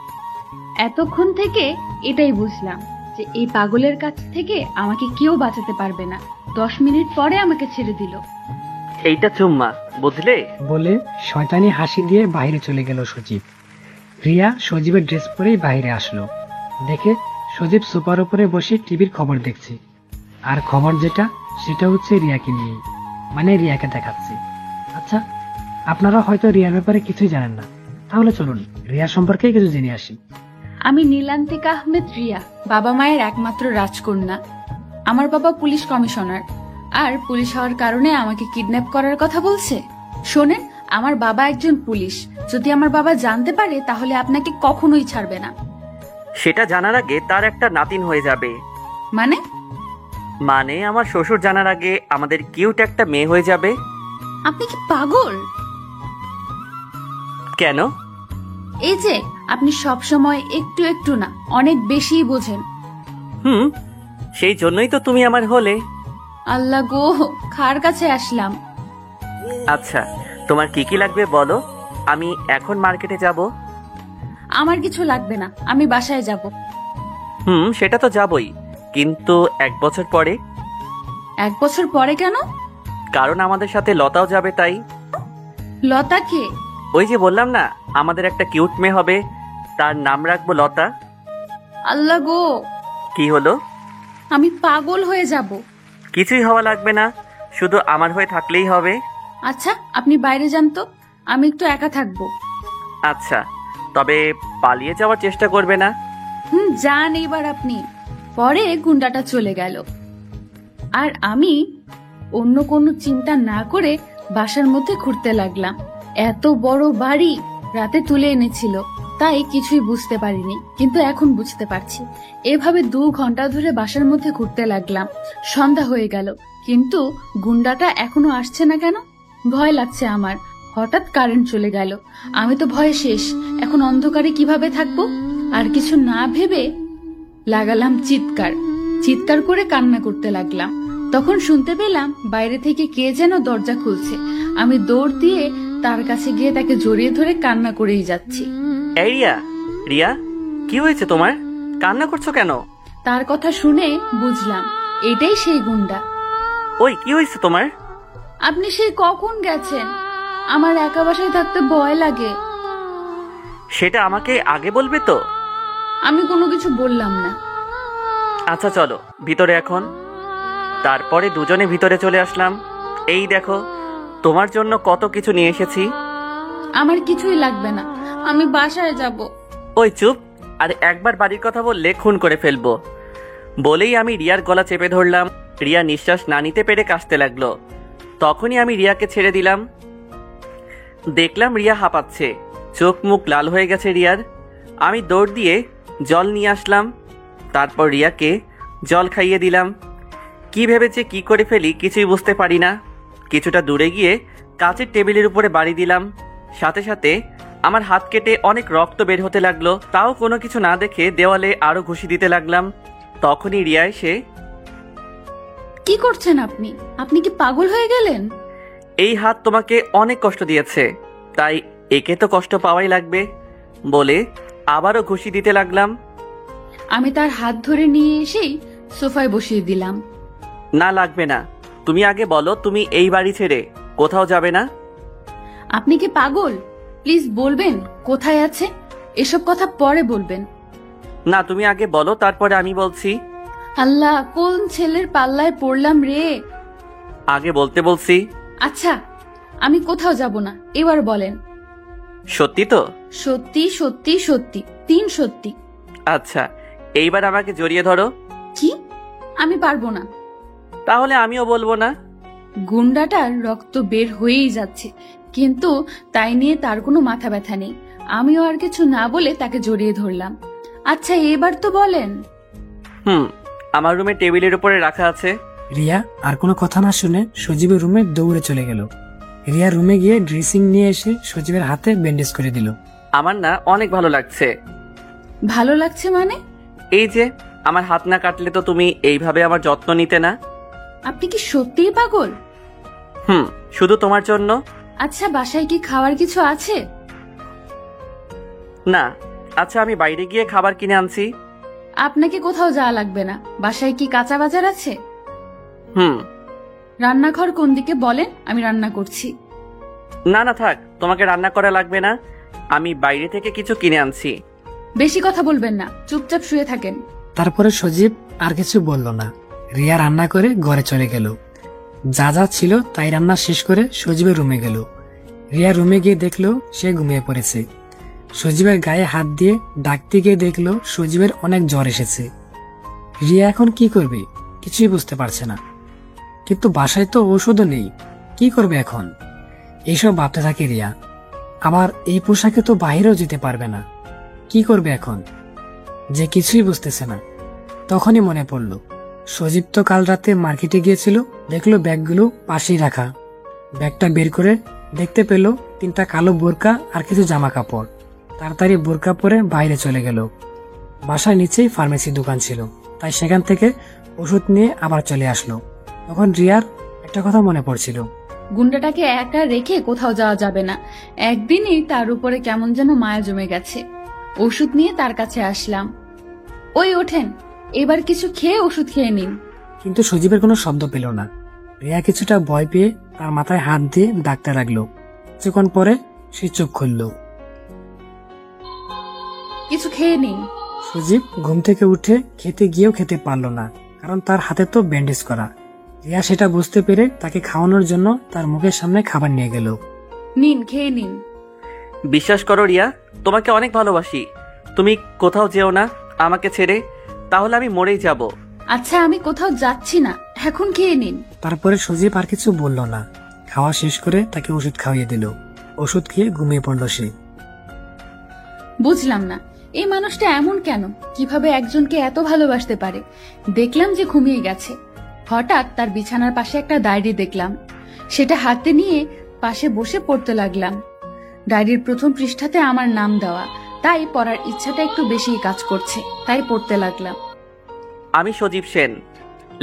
[SPEAKER 2] এতক্ষণ থেকে এটাই বুঝলাম যে এই পাগলের কাছ থেকে আমাকে কেউ বাঁচাতে পারবে না। 10 মিনিট পরে আমাকে ছেড়ে দিল।
[SPEAKER 4] এইটা চুম্মা, বুঝলে?
[SPEAKER 3] বলে শয়তানি হাসি দিয়ে বাইরে চলে গেল সজীব। রিয়া সজীবের ড্রেস পরেই বাইরে আসলো। দেখে সজীব সোফার উপরে বসে টিভির খবর দেখছে। আর খবর যেটা, সেটা হচ্ছে রিয়াকে নিয়ে, মানে রিয়াকে দেখাচ্ছে। আচ্ছা, আপনারা হয়তো রিয়ার ব্যাপারে কিছুই জানেন না, তাহলে চলুন রিয়া সম্পর্কে কিছু জেনে আসি।
[SPEAKER 2] আমি নীলান্তিকা আহমেদ রিয়া, বাবা মায়ের একমাত্র রাজকন্যা। আমার বাবা পুলিশ কমিশনার, আর পুলিশ হওয়ার কারণে আমাকে কিডন্যাপ করার কথা বলছে। শোনেন, আমার বাবা একজন পুলিশ। যদি আমার বাবা জানতে পারে তাহলে আপনাকে কখনোই ছাড়বে না।
[SPEAKER 4] সেটা জানার আগে তার একটা নাতিন হয়ে যাবে।
[SPEAKER 2] মানে
[SPEAKER 4] আমার শ্বশুর জানার আগে আমাদের কিউট একটা মেয়ে হয়ে যাবে।
[SPEAKER 2] আপনি কি পাগল?
[SPEAKER 4] কেন?
[SPEAKER 2] এই যে আপনি সব সময় একটু একটু না, অনেক বেশিই বোঝেন।
[SPEAKER 4] সেই জন্যই তো তুমি আমার হলে।
[SPEAKER 2] আল্লাহ গো, খার কাছে আসলাম।
[SPEAKER 4] আচ্ছা, তোমার কি কি লাগবে বলো, আমি এখন মার্কেটে যাব।
[SPEAKER 2] আমার কিছু লাগবে না, আমি বাসায় যাব।
[SPEAKER 4] সেটা তো যাবই, কিন্তু 1 বছর পরে।
[SPEAKER 2] 1 বছর পরে কেন?
[SPEAKER 4] কারণ আমাদের সাথে লতাও যাবে, তাই।
[SPEAKER 2] লতা কে?
[SPEAKER 4] ওই যে বললাম না, আমাদের একটা কিউট মেয়ে হবে, তার নাম রাখবো লতা।
[SPEAKER 2] আল্লাহ গো,
[SPEAKER 4] কি হলো?
[SPEAKER 2] আমি পাগল হয়ে যাব।
[SPEAKER 4] কিছুই হওয়া লাগবে না, শুধু আমার হয়ে থাকলেই হবে।
[SPEAKER 2] আচ্ছা আপনি বাইরে যান তো, আমি একটু একা থাকবো।
[SPEAKER 4] আচ্ছা, তবে পালিয়ে যাওয়ার চেষ্টা করবে না।
[SPEAKER 2] যান এবার আপনি। পরে গুন্ডাটা চলে গেল, আর আমি অন্য কোনো চিন্তা না করে বাসার মধ্যে ঘুরতে লাগলাম। এত বড় বাড়ি রাতে তুলে এনেছিল, তাই কিছুই বুঝতে পারিনি, কিন্তু এখন বুঝতে পারছি। এভাবে 2 ঘন্টা ধরে বাসার মধ্যে ঘুরতে লাগলাম। সন্ধ্যা হয়ে গেল, কিন্তু গুন্ডাটা এখনো আসছে না কেন? ভয় লাগছে আমার। হঠাৎ কারেন্ট চলে গেল, আমি তো ভয়ে শেষ। এখন অন্ধকারে কিভাবে থাকবো? আর কিছু না ভেবে লাগালাম চিৎকার করে কান্না করতে লাগলাম। তখন শুনতে পেলাম বাইরে থেকে কে যেন দরজা খুলছে। আমি দৌড় দিয়ে তার কাছে গিয়ে তাকে জড়িয়ে ধরে কান্না করেই যাচ্ছি।
[SPEAKER 4] এই রিয়া, কি হয়েছে তোমার? কান্না করছো কেন?
[SPEAKER 2] তার কথা শুনে বুঝলাম এটাই সেই গুন্ডা।
[SPEAKER 4] ওই কি হয়েছে তোমার?
[SPEAKER 2] আপনি সেই কখন গেছেন? আমার একা বাসায় থাকতে ভয় লাগে।
[SPEAKER 4] সেটা আমাকে আগে বলবে তো।
[SPEAKER 2] আমি কোনো কিছু বললাম না।
[SPEAKER 4] আচ্ছা চলো ভিতরে এখন। তারপরে দুজনে ভিতরে চলে আসলাম। এই দেখো, তোমার জন্য কত কিছু নিয়ে এসেছি।
[SPEAKER 2] আমার কিছুই লাগবে না, আমি বাসায় যাব।
[SPEAKER 4] ওই চুপ, আর একবার বাড়ির কথা বললে খুন করে ফেলবো। বলেই আমি রিয়ার গলা চেপে ধরলাম। রিয়া নিঃশ্বাস না নিতে পেরে কাশতে লাগলো। তখনই আমি রিয়াকে ছেড়ে দিলাম। দেখলাম রিয়া হাঁপাচ্ছে, চোখ মুখ লাল হয়ে গেছে রিয়ার। আমি দৌড় দিয়ে জল নিয়ে আসলাম, তারপর রিয়াকে জল খাইয়ে দিলাম। কি ভেবেছে কি করে ফেলি কিছুই বুঝতে পারি না। কিছুটা দূরে গিয়ে কাচের টেবিলের উপরে বাড়ি দিলাম। সাথে সাথে আমার হাত কেটে অনেক রক্ত বের হতে লাগলো। তাও কোনো কিছু না দেখে দেওয়ালে আরো ঘুষি দিতে লাগলাম। তখনই রিয়া এসে,
[SPEAKER 2] কি করছেন আপনি? আপনি কি পাগল হয়ে গেলেন?
[SPEAKER 4] এই হাত তোমাকে অনেক কষ্ট দিয়েছে, তাই একে তো কষ্ট পাওয়াই লাগবে বলে আবারও ঘুষি দিতে লাগলাম।
[SPEAKER 2] আমি তার হাত ধরে নিয়ে এসেই সোফায় বসিয়ে দিলাম।
[SPEAKER 4] না লাগবে না, তুমি আগে বলো তুমি এই বাড়ি ছেড়ে কোথাও যাবে না।
[SPEAKER 2] আপনি কি পাগল? প্লিজ বলবেন কোথায় আছে। এসব কথা পরে বলবেন।
[SPEAKER 4] না, তুমি আগে বলো, তারপরে আমি বলছি।
[SPEAKER 2] আল্লাহ, কোন ছেলের পাল্লায় পড়লাম রে।
[SPEAKER 4] আগে বলতে বলছি।
[SPEAKER 2] আচ্ছা, আমি কোথাও যাব না, এবার বলেন।
[SPEAKER 4] সত্যি তো?
[SPEAKER 2] সত্যি সত্যি সত্যি, 3 সত্যি।
[SPEAKER 4] আচ্ছা, এইবার আমাকে জড়িয়ে ধরো।
[SPEAKER 2] কি? আমি পারবো না।
[SPEAKER 4] তাহলে আমিও বলবো না।
[SPEAKER 2] গুন্ডাটার রক্ত বের হয়েই যাচ্ছে, কিন্তু তাই নিয়ে তার কোনো মাথা ব্যথা নেই। আমিও আর কিছু না বলে তাকে জড়িয়ে ধরলাম। আচ্ছা, এবার তো বলেন।
[SPEAKER 4] আমার রুমে টেবিলের উপরে রাখা আছে।
[SPEAKER 3] রিয়া আর কোনো কথা না শুনে সজীবের রুমে দৌড়ে চলে গেল। রিয়া রুমে গিয়ে ড্রেসিং নিয়ে এসে সজীবের হাতে ব্যান্ডেজ করে দিল।
[SPEAKER 4] আমার না অনেক ভালো লাগছে।
[SPEAKER 2] ভালো লাগছে মানে?
[SPEAKER 4] এই যে, আমার হাত না কাটলে তো তুমি এইভাবে আমার যত্ন নিতে না।
[SPEAKER 2] আপনি কি সত্যিই পাগল?
[SPEAKER 4] শুধু তোমার জন্য।
[SPEAKER 2] আচ্ছা, বাসায় কি খাওয়ার কিছু আছে?
[SPEAKER 4] না। আচ্ছা, আমি বাইরে গিয়ে খাবার কিনে আনছি।
[SPEAKER 2] আপনাকে কোথাও যাওয়া লাগবে না। বাসায় কি কাঁচা বাজার আছে? রান্নাঘর কোন দিকে বলেন, আমি রান্না করছি।
[SPEAKER 4] না না, থাক, তোমাকে রান্না করা লাগবে না, আমি বাইরে থেকে কিছু কিনে আনছি।
[SPEAKER 2] বেশি কথা বলবেন না, চুপচাপ শুয়ে থাকেন।
[SPEAKER 3] তারপরে সজীব আর কিছু বলল না। রিয়া রান্না করে ঘরে চলে গেল। যা যা ছিল তাই রান্না শেষ করে সজীবের রুমে গেল। রিয়া রুমে গিয়ে দেখলো সে ঘুমিয়ে পড়েছে। সজীবের গায়ে হাত দিয়ে ডাকতে গিয়ে দেখলো সজীবের অনেক জ্বর এসেছে। রিয়া এখন কি করবে কিছুই বুঝতে পারছে না, কিন্তু বাসায় তো ঔষধও নেই, কি করবে এখন? এইসব ভাবতে থাকে রিয়া। আবার এই পোশাকে তো বাইরেও যেতে পারবে না, কি করবে এখন যে কিছুই বুঝতেছে না। তখনই মনে পড়ল সজীব তো কাল রাতে মার্কেটে গিয়েছিল, দেখলো ব্যাগগুলো পাশেই রাখা। ব্যাগটা বের করে দেখতে পেল 3টা কালো বোরকা আর কিছু জামা কাপড়। তাড়াতাড়ি বোরকা পরে বাইরে চলে গেল। বাসার নিচেই ফার্মেসি দোকান ছিল, তাই সেখান থেকে ওষুধ নিয়ে আবার চলে আসলো। তখন রিয়ার একটা কথা মনে পড়ছিল।
[SPEAKER 2] গুন্ডাটাকে একা রেখে কোথাও যাওয়া যাবে না। একদিনই তার উপরে কেমন যেন মায়া জমে গেছে। ওষুধ নিয়ে তার কাছে আসলাম। ওই ওঠেন, এবার কিছু খেয়ে ওষুধ খেয়ে নিন।
[SPEAKER 3] কিন্তু সজীবের কোনো শব্দ পেল না। রিয়া কিছুটা ভয় পেয়ে তার মাথায় হাত দিয়ে ডাকতে লাগলো। কিছুক্ষণ পরে সে চোখ খুলল।
[SPEAKER 2] কিছু খেয়ে নিন।
[SPEAKER 3] সজীব ঘুম থেকে উঠে খেতে গিয়েও খেতে পারল না, কারণ তার হাতে তো ব্যান্ডেজ করা। রিয়া সেটা বুঝতে পেরে তাকে খাওয়ানোর জন্য তার মুখের সামনে খাবার নিয়ে গেল।
[SPEAKER 2] নিন, খেয়ে নিন।
[SPEAKER 4] বিশ্বাস করো রিয়া, তোমাকে অনেক ভালোবাসি। তুমি কোথাও যেও না আমাকে ছেড়ে, তাহলে আমি মরেই যাব।
[SPEAKER 2] আচ্ছা, আমি কোথাও যাচ্ছি না, এখন খেয়ে নিন।
[SPEAKER 3] তারপরে সজীব আর কিছু বলল না। খাওয়া শেষ করে তাকে ওষুধ খাইয়ে দিল। ওষুধ খেয়ে ঘুমিয়ে পড়ল সে।
[SPEAKER 2] বুঝলাম না, এই মানুষটা এমন কেন, কিভাবে একজনকে এত ভালোবাসতে পারে। দেখলাম যে ঘুমিয়ে গেছে, হঠাৎ তার বিছানার পাশে একটা ডায়েরি দেখলাম। সেটা হাতে নিয়ে পাশে বসে পড়তে লাগলাম। ডায়েরির প্রথম পৃষ্ঠাতে আমার নাম দেওয়া, তাই পড়ার ইচ্ছাটা একটু বেশিই কাজ করছে, তাই পড়তে লাগলাম।
[SPEAKER 4] আমি সজীব সেন,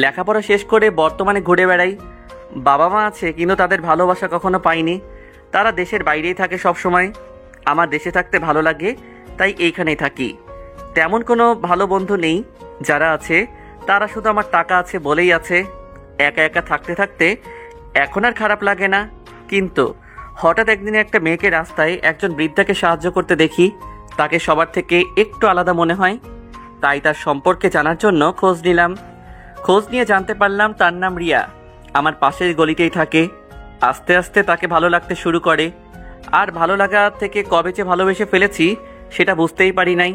[SPEAKER 4] লেখাপড়া শেষ করে বর্তমানে ঘুরে বেড়াই। বাবা মা আছে, কিন্তু তাদের ভালোবাসা কখনো পাইনি। তারা দেশের বাইরেই থাকে সব সময়। আমার দেশে থাকতে ভালো লাগে, তাই এইখানেই থাকি। তেমন কোনো ভালো বন্ধু নেই, যারা আছে তারা শুধু আমার টাকা আছে বলেই আছে। একা একা থাকতে থাকতে এখন আর খারাপ লাগে না। কিন্তু হঠাৎ একদিনে একটা মেয়েকে রাস্তায় একজন বৃদ্ধাকে সাহায্য করতে দেখি। তাকে সবার থেকে একটু আলাদা মনে হয়, তাই তার সম্পর্কে জানার জন্য খোঁজ নিলাম। খোঁজ নিয়ে জানতে পারলাম তার নাম রিয়া, আমার পাশের গলিতেই থাকে। আস্তে আস্তে তাকে ভালো লাগতে শুরু করে, আর ভালো লাগা থেকে কবে যে ভালোবেসে ফেলেছি সেটা বুঝতেই পারি নাই।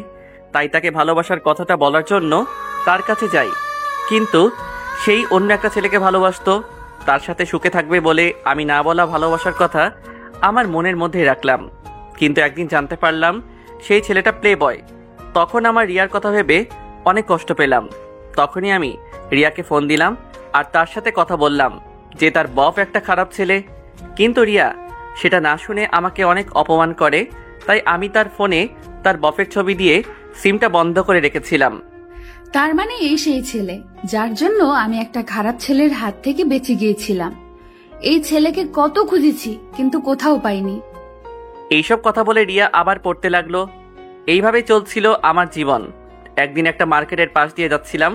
[SPEAKER 4] তাই তাকে ভালোবাসার কথাটা বলার জন্য তার কাছে যাই, কিন্তু সেই অন্য একটা ছেলেকে ভালোবাসতো। তার সাথে সুখে থাকবে বলে আমি না বলা ভালোবাসার কথা আমার মনের মধ্যেই রাখলাম। কিন্তু একদিন জানতে পারলাম সেই ছেলেটা প্লে বয়। তখন আমার রিয়ার কথা ভেবে অনেক কষ্ট পেলাম। তখনই আমি রিয়াকে ফোন দিলাম আর তার সাথে কথা বললাম যে তার বফ একটা খারাপ ছেলে। কিন্তু রিয়া সেটা না শুনে আমাকে অনেক অপমান করে, তাই আমি তার ফোনে তার বফের ছবি দিয়ে সিমটা বন্ধ করে রেখেছিলাম।
[SPEAKER 2] তার মানে এই সেই ছেলে যার জন্য আমি একটা খারাপ ছেলের হাত থেকে বেঁচে গিয়েছিলাম। এই ছেলেকে কত খুঁজেছি, কিন্তু কোথাও পাইনি।
[SPEAKER 4] এইসব কথা বলে রিয়া আবার পড়তে লাগলো। এইভাবে চলছিল আমার জীবন। একদিন একটা মার্কেটের পাশ দিয়ে যাচ্ছিলাম,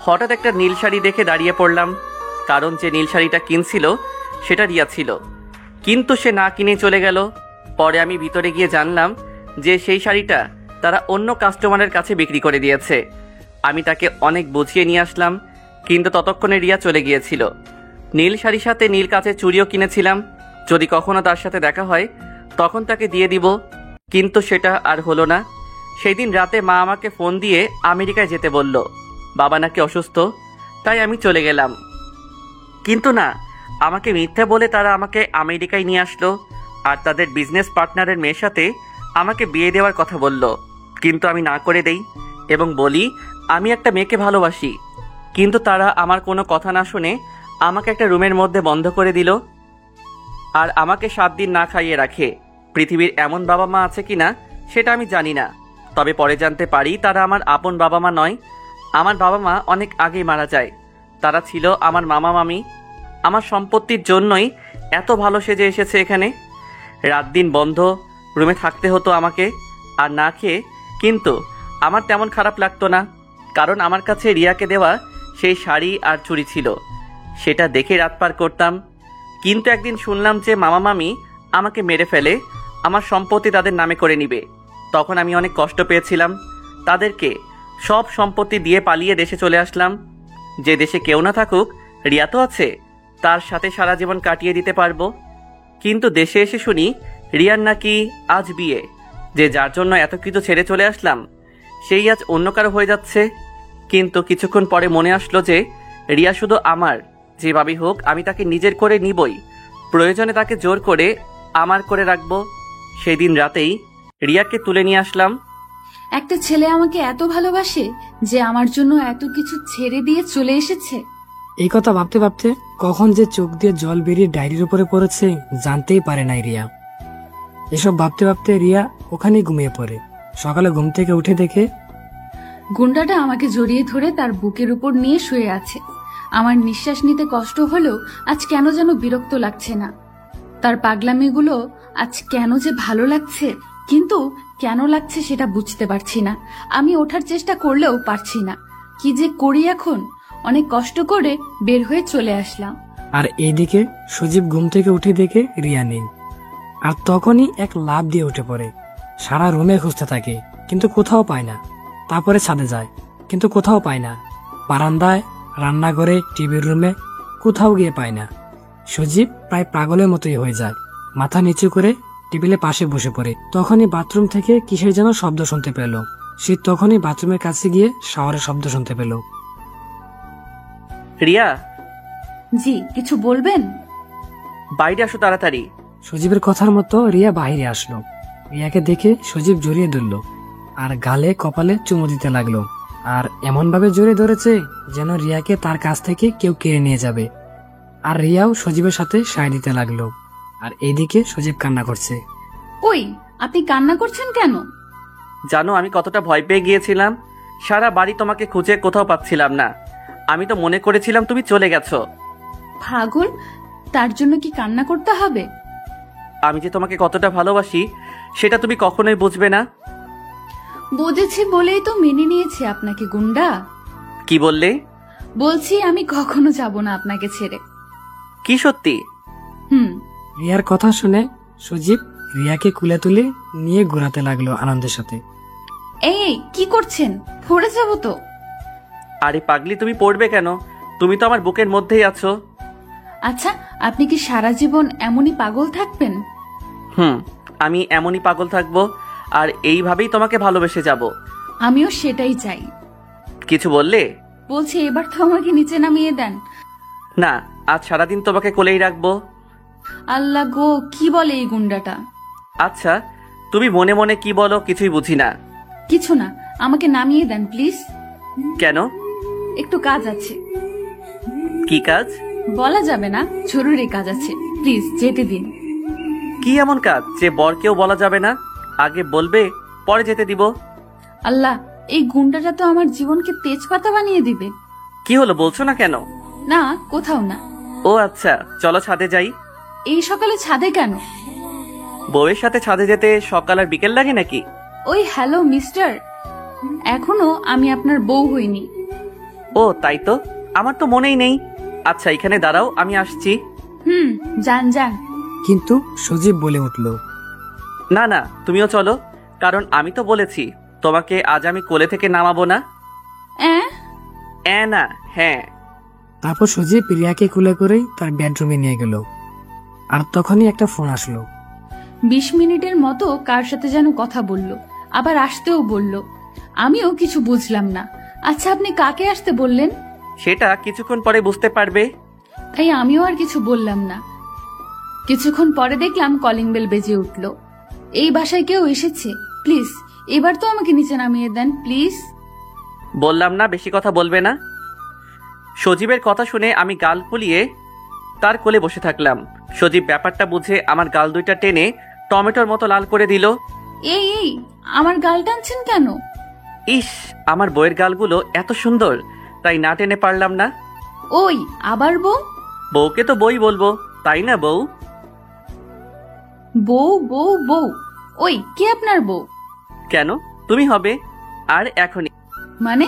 [SPEAKER 4] হঠাৎ একটা নীল শাড়ি দেখে দাঁড়িয়ে পড়লাম। কারণ যে নীল শাড়িটা কিনছিল সেটা রিয়া ছিল, কিন্তু সে না কিনে চলে গেল। পরে আমি ভিতরে গিয়ে জানলাম যে সেই শাড়িটা তারা অন্য কাস্টমারের কাছে বিক্রি করে দিয়েছে। আমি তাকে অনেক বুঝিয়ে নিয়ে আসলাম, কিন্তু ততক্ষণে রিয়া চলে গিয়েছিল। নীল শাড়ির সাথে নীল কাচের চুড়িও কিনেছিলাম, যদি কখনো তার সাথে দেখা হয় তখন তাকে দিয়ে দিব, কিন্তু সেটা আর হলো না। সেই দিন রাতে মা আমাকে ফোন দিয়ে আমেরিকায় যেতে বলল, বাবা নাকি অসুস্থ, তাই আমি চলে গেলাম। কিন্তু না, আমাকে মিথ্যা বলে তারা আমাকে আমেরিকায় নিয়ে আসলো, আর তাদের বিজনেস পার্টনারের মেয়ের সাথে আমাকে বিয়ে দেওয়ার কথা বলল। কিন্তু আমি না করে দেই এবং বলি আমি একটা মেয়েকে ভালোবাসি। কিন্তু তারা আমার কোনো কথা না শুনে আমাকে একটা রুমের মধ্যে বন্ধ করে দিল, আর আমাকে 7 দিন না খাইয়ে রাখে। পৃথিবীর এমন বাবা মা আছে কিনা সেটা আমি জানি না, তবে পরে জানতে পারি তারা আমার আপন বাবা মা নয়। আমার বাবা মা অনেক আগেই মারা যায়, তারা ছিল আমার মামা মামি। আমার সম্পত্তির জন্যই এত ভালো সেজে এসেছে এখানে। রাত দিন বন্ধ রুমে থাকতে হতো আমাকে, আর না খেয়ে। কিন্তু আমার তেমন খারাপ লাগতো না, কারণ আমার কাছে রিয়াকে দেওয়া সেই শাড়ি আর চুড়ি ছিল, সেটা দেখে রাত পার করতাম। কিন্তু একদিন শুনলাম যে মামা মামি আমাকে মেরে ফেলে, আমার সম্পত্তি তাদের নামে করে নিবে। তখন আমি অনেক কষ্ট পেয়েছিলাম, তাদেরকে সব সম্পত্তি দিয়ে পালিয়ে দেশে চলে আসলাম। যে দেশে কেউ না থাকুক, রিয়া তো আছে, তার সাথে সারা জীবন কাটিয়ে দিতে পারবো। কিন্তু দেশে এসে শুনি রিয়ার নাকি আজ বিয়ে, যে যার জন্য এত কিছু ছেড়ে চলে আসলাম সেই আজ অন্য কারো হয়ে যাচ্ছে। কিন্তু কিছুক্ষণ পরে মনে আসলো যে রিয়া শুধু আমার, যেভাবেই হোক আমি তাকে নিজের করে নিবই, প্রয়োজনে তাকে জোর করে আমার করে রাখবো। সেদিন রাতেই রিয়াকে তুলে নিয়ে আসলাম।
[SPEAKER 2] একটা ছেলে আমাকে এত ভালোবাসে যে আমার জন্য এত কিছু ছেড়ে দিয়ে চলে এসেছে।
[SPEAKER 3] এই কথা ভাবতে ভাবতে কখন যে চোখ দিয়ে জল বেরিয়ে ডায়েরির উপরে পড়েছে জানতেই পারে নাই রিয়া। এসব ভাবতে ভাবতে রিয়া ওখানেই ঘুমিয়ে পড়ে। সকালে ঘুম থেকে উঠে দেখে
[SPEAKER 2] গুন্ডাটা আমাকে জড়িয়ে ধরে তার বুকের উপর নিয়ে শুয়ে আছে। আমার নিঃশ্বাস নিতে কষ্ট হলেও আজ কেন যেন বিরক্ত লাগছে না। তার পাগলামিগুলো আজ কেন যে ভালো লাগছে, কিন্তু কেন লাগছে সেটা বুঝতে পারছি না। আমি ওঠার চেষ্টা করলেও পারছি না। কি যে করি এখন, অনেক কষ্ট করে বের হয়ে চলে আসলাম।
[SPEAKER 3] আর এইদিকে সজীব ঘুম থেকে উঠে দেখে রিয়া নেই। আর তখনই এক লাফ দিয়ে উঠে পড়ে। সারা রুমে খুঁজতে থাকে, কিন্তু কোথাও পায় না। তারপরে ছাদে যায়, কিন্তু কোথাও পায় না। বারান্দায়, রান্নাঘরে, টিভির রুমে, কোথাও গিয়ে পায় না। সজীব প্রায় পাগলের মতোই হয়ে যায়। মাথা নিচু করে টেবিলের পাশে বসে পড়ে। তখনই বাথরুম থেকে কিসের যেন শব্দ শুনতে পেল। সে তখনই বাথরুমের কাছে গিয়ে শাওয়ারের শব্দ শুনতে পেল।
[SPEAKER 4] রিয়া,
[SPEAKER 2] জি, কিছু বলবেন?
[SPEAKER 4] বাইরে আসো তাড়াতাড়ি।
[SPEAKER 3] সজীবের কথার মতো রিয়া বাহিরে আসলো। রিয়াকে দেখে সজীব জড়িয়ে ধরল আর গালে কপালে চুমু দিতে লাগলো। আর এমন ভাবে জড়িয়ে ধরেছে যেন রিয়াকে তার কাছ থেকে কেউ কেড়ে নিয়ে যাবে। আর রিয়াও সজীবের সাথে সায় দিতে লাগলো। আর এইদিকে সজীব কান্না করছে।
[SPEAKER 2] ওই, আপনি কান্না করছেন কেন?
[SPEAKER 4] জানো আমি কতটা ভয় পেয়ে গিয়েছিলাম, সারা বাড়ি তোমাকে খুঁজে কোথাও পাচ্ছিলাম না। আমি তো মনে করেছিলাম তুমি চলে গেছো।
[SPEAKER 2] পাগল, তার জন্য কি কান্না করতে হবে?
[SPEAKER 4] আমি যে তোমাকে কতটা ভালোবাসি সেটা তুমি কখনোই বুঝবে না।
[SPEAKER 2] বুঝেছি বলেই তো মেনে নিয়েছি আপনাকে। গুন্ডা,
[SPEAKER 4] কি বললে?
[SPEAKER 2] বলছি আমি কখনো যাব না আপনাকে ছেড়ে।
[SPEAKER 4] কি সত্যি?
[SPEAKER 3] রিয়ার কথা শুনে সজীব রিয়াকে কুলে তুলে নিয়ে ঘোরাতে লাগলো আনন্দের সাথে।
[SPEAKER 2] এই কি করছেন? পড়ে যাব তো।
[SPEAKER 4] আরে পাগলি, তুমি পড়বে কেন? তুমি তো আমার বুকের মধ্যেই আছো।
[SPEAKER 2] আচ্ছা, আপনি কি সারা জীবন এমনই পাগল থাকবেন?
[SPEAKER 4] আমি এমনই পাগল থাকবো, আর এইভাবেই তোমাকে ভালোবেসে যাব।
[SPEAKER 2] আমিও সেটাই চাই।
[SPEAKER 4] কিছু বললে?
[SPEAKER 2] বলছি এবার তো আমাকে নিচে নামিয়ে দেন।
[SPEAKER 4] না, আজ সারাদিন তোমাকে কোলেই রাখবো।
[SPEAKER 2] আল্লাহ গো, কি বলে এই গুন্ডাটা?
[SPEAKER 4] আচ্ছা, তুমি মনে মনে কি বলো কিছুই বুঝি না।
[SPEAKER 2] কিছু না, আমাকে নামিয়ে দেন প্লিজ।
[SPEAKER 4] কেন?
[SPEAKER 2] একটু কাজ আছে।
[SPEAKER 4] কি কাজ?
[SPEAKER 2] বলা যাবে না, জরুরি কাজ আছে, প্লিজ যেতে দিন।
[SPEAKER 4] কি এমন কাজ যে বরকেও বলা যাবে না? আগে বলবে, পরে যেতে দিব।
[SPEAKER 2] আল্লাহ, এই গুন্ডাটা তো আমার জীবনকে তেজপাতা বানিয়ে দিবে।
[SPEAKER 4] কি হলো, বলছো না কেন?
[SPEAKER 2] না, কোথাও না।
[SPEAKER 4] ও আচ্ছা, চলো ছাদে যাই।
[SPEAKER 2] এই সকালে ছাদে কেন?
[SPEAKER 4] বউয়ের সাথে ছাদে যেতে সকাল আর বিকেল লাগে নাকি?
[SPEAKER 2] ওই হ্যালো মিস্টার, এখনো আমি আপনার বউ হইনি।
[SPEAKER 4] ও তাই তো, আমার তো মনেই নেই। আচ্ছা এখানে দাঁড়াও, আমি আসছি।
[SPEAKER 2] যান যান।
[SPEAKER 3] কিন্তু সজীব বলে উঠল,
[SPEAKER 4] না না, তুমিও চলো, কারণ আমি তো বলেছি তোমাকে আজ আমি কোলে থেকে নামাবো না। না হ্যাঁ।
[SPEAKER 3] তারপর সজীব রিয়াকে কুলে করেই তার বেডরুমে নিয়ে গেল। আর তখনই একটা ফোন আসলো।
[SPEAKER 2] 20 মিনিটের মতো কার সাথে যেন কথা বলল, আবার আসতেও বলল। আমিও কিছু বুঝলাম না। আচ্ছা, আপনি কাকে আসতে বললেন?
[SPEAKER 4] সেটা কিছুক্ষণ পরে বুঝতে পারবে।
[SPEAKER 2] তাই আমিও আর কিছু বললাম না। কিছুক্ষণ পরে দেখলাম কলিং বেল বেজে উঠল। এই বাসায় কেউ এসেছে? প্লিজ এবার তো আমাকে নিচে নামিয়ে দেন প্লিজ।
[SPEAKER 4] বললাম না বেশি কথা বলবে না। সজীবের কথা শুনে আমি গাল ফুলিয়ে তার কোলে বসে থাকলাম। সজীব ব্যাপারটা বুঝে আমার গাল দুইটা টেনে টমেটোর মতো লাল করে দিল।
[SPEAKER 2] এই এই আমার গাল টানছেন কেন?
[SPEAKER 4] ইস, আমার বউয়ের গালগুলো এত সুন্দর, তাই না টেনে পারলাম না।
[SPEAKER 2] ওই আবার বউ?
[SPEAKER 4] বউকে তো বই বলবো, তাই না বউ?
[SPEAKER 2] বউ বউ বউ? ওই কে আপনার বউ?
[SPEAKER 4] কেন, তুমি হবে। আর এখনই
[SPEAKER 2] মানে?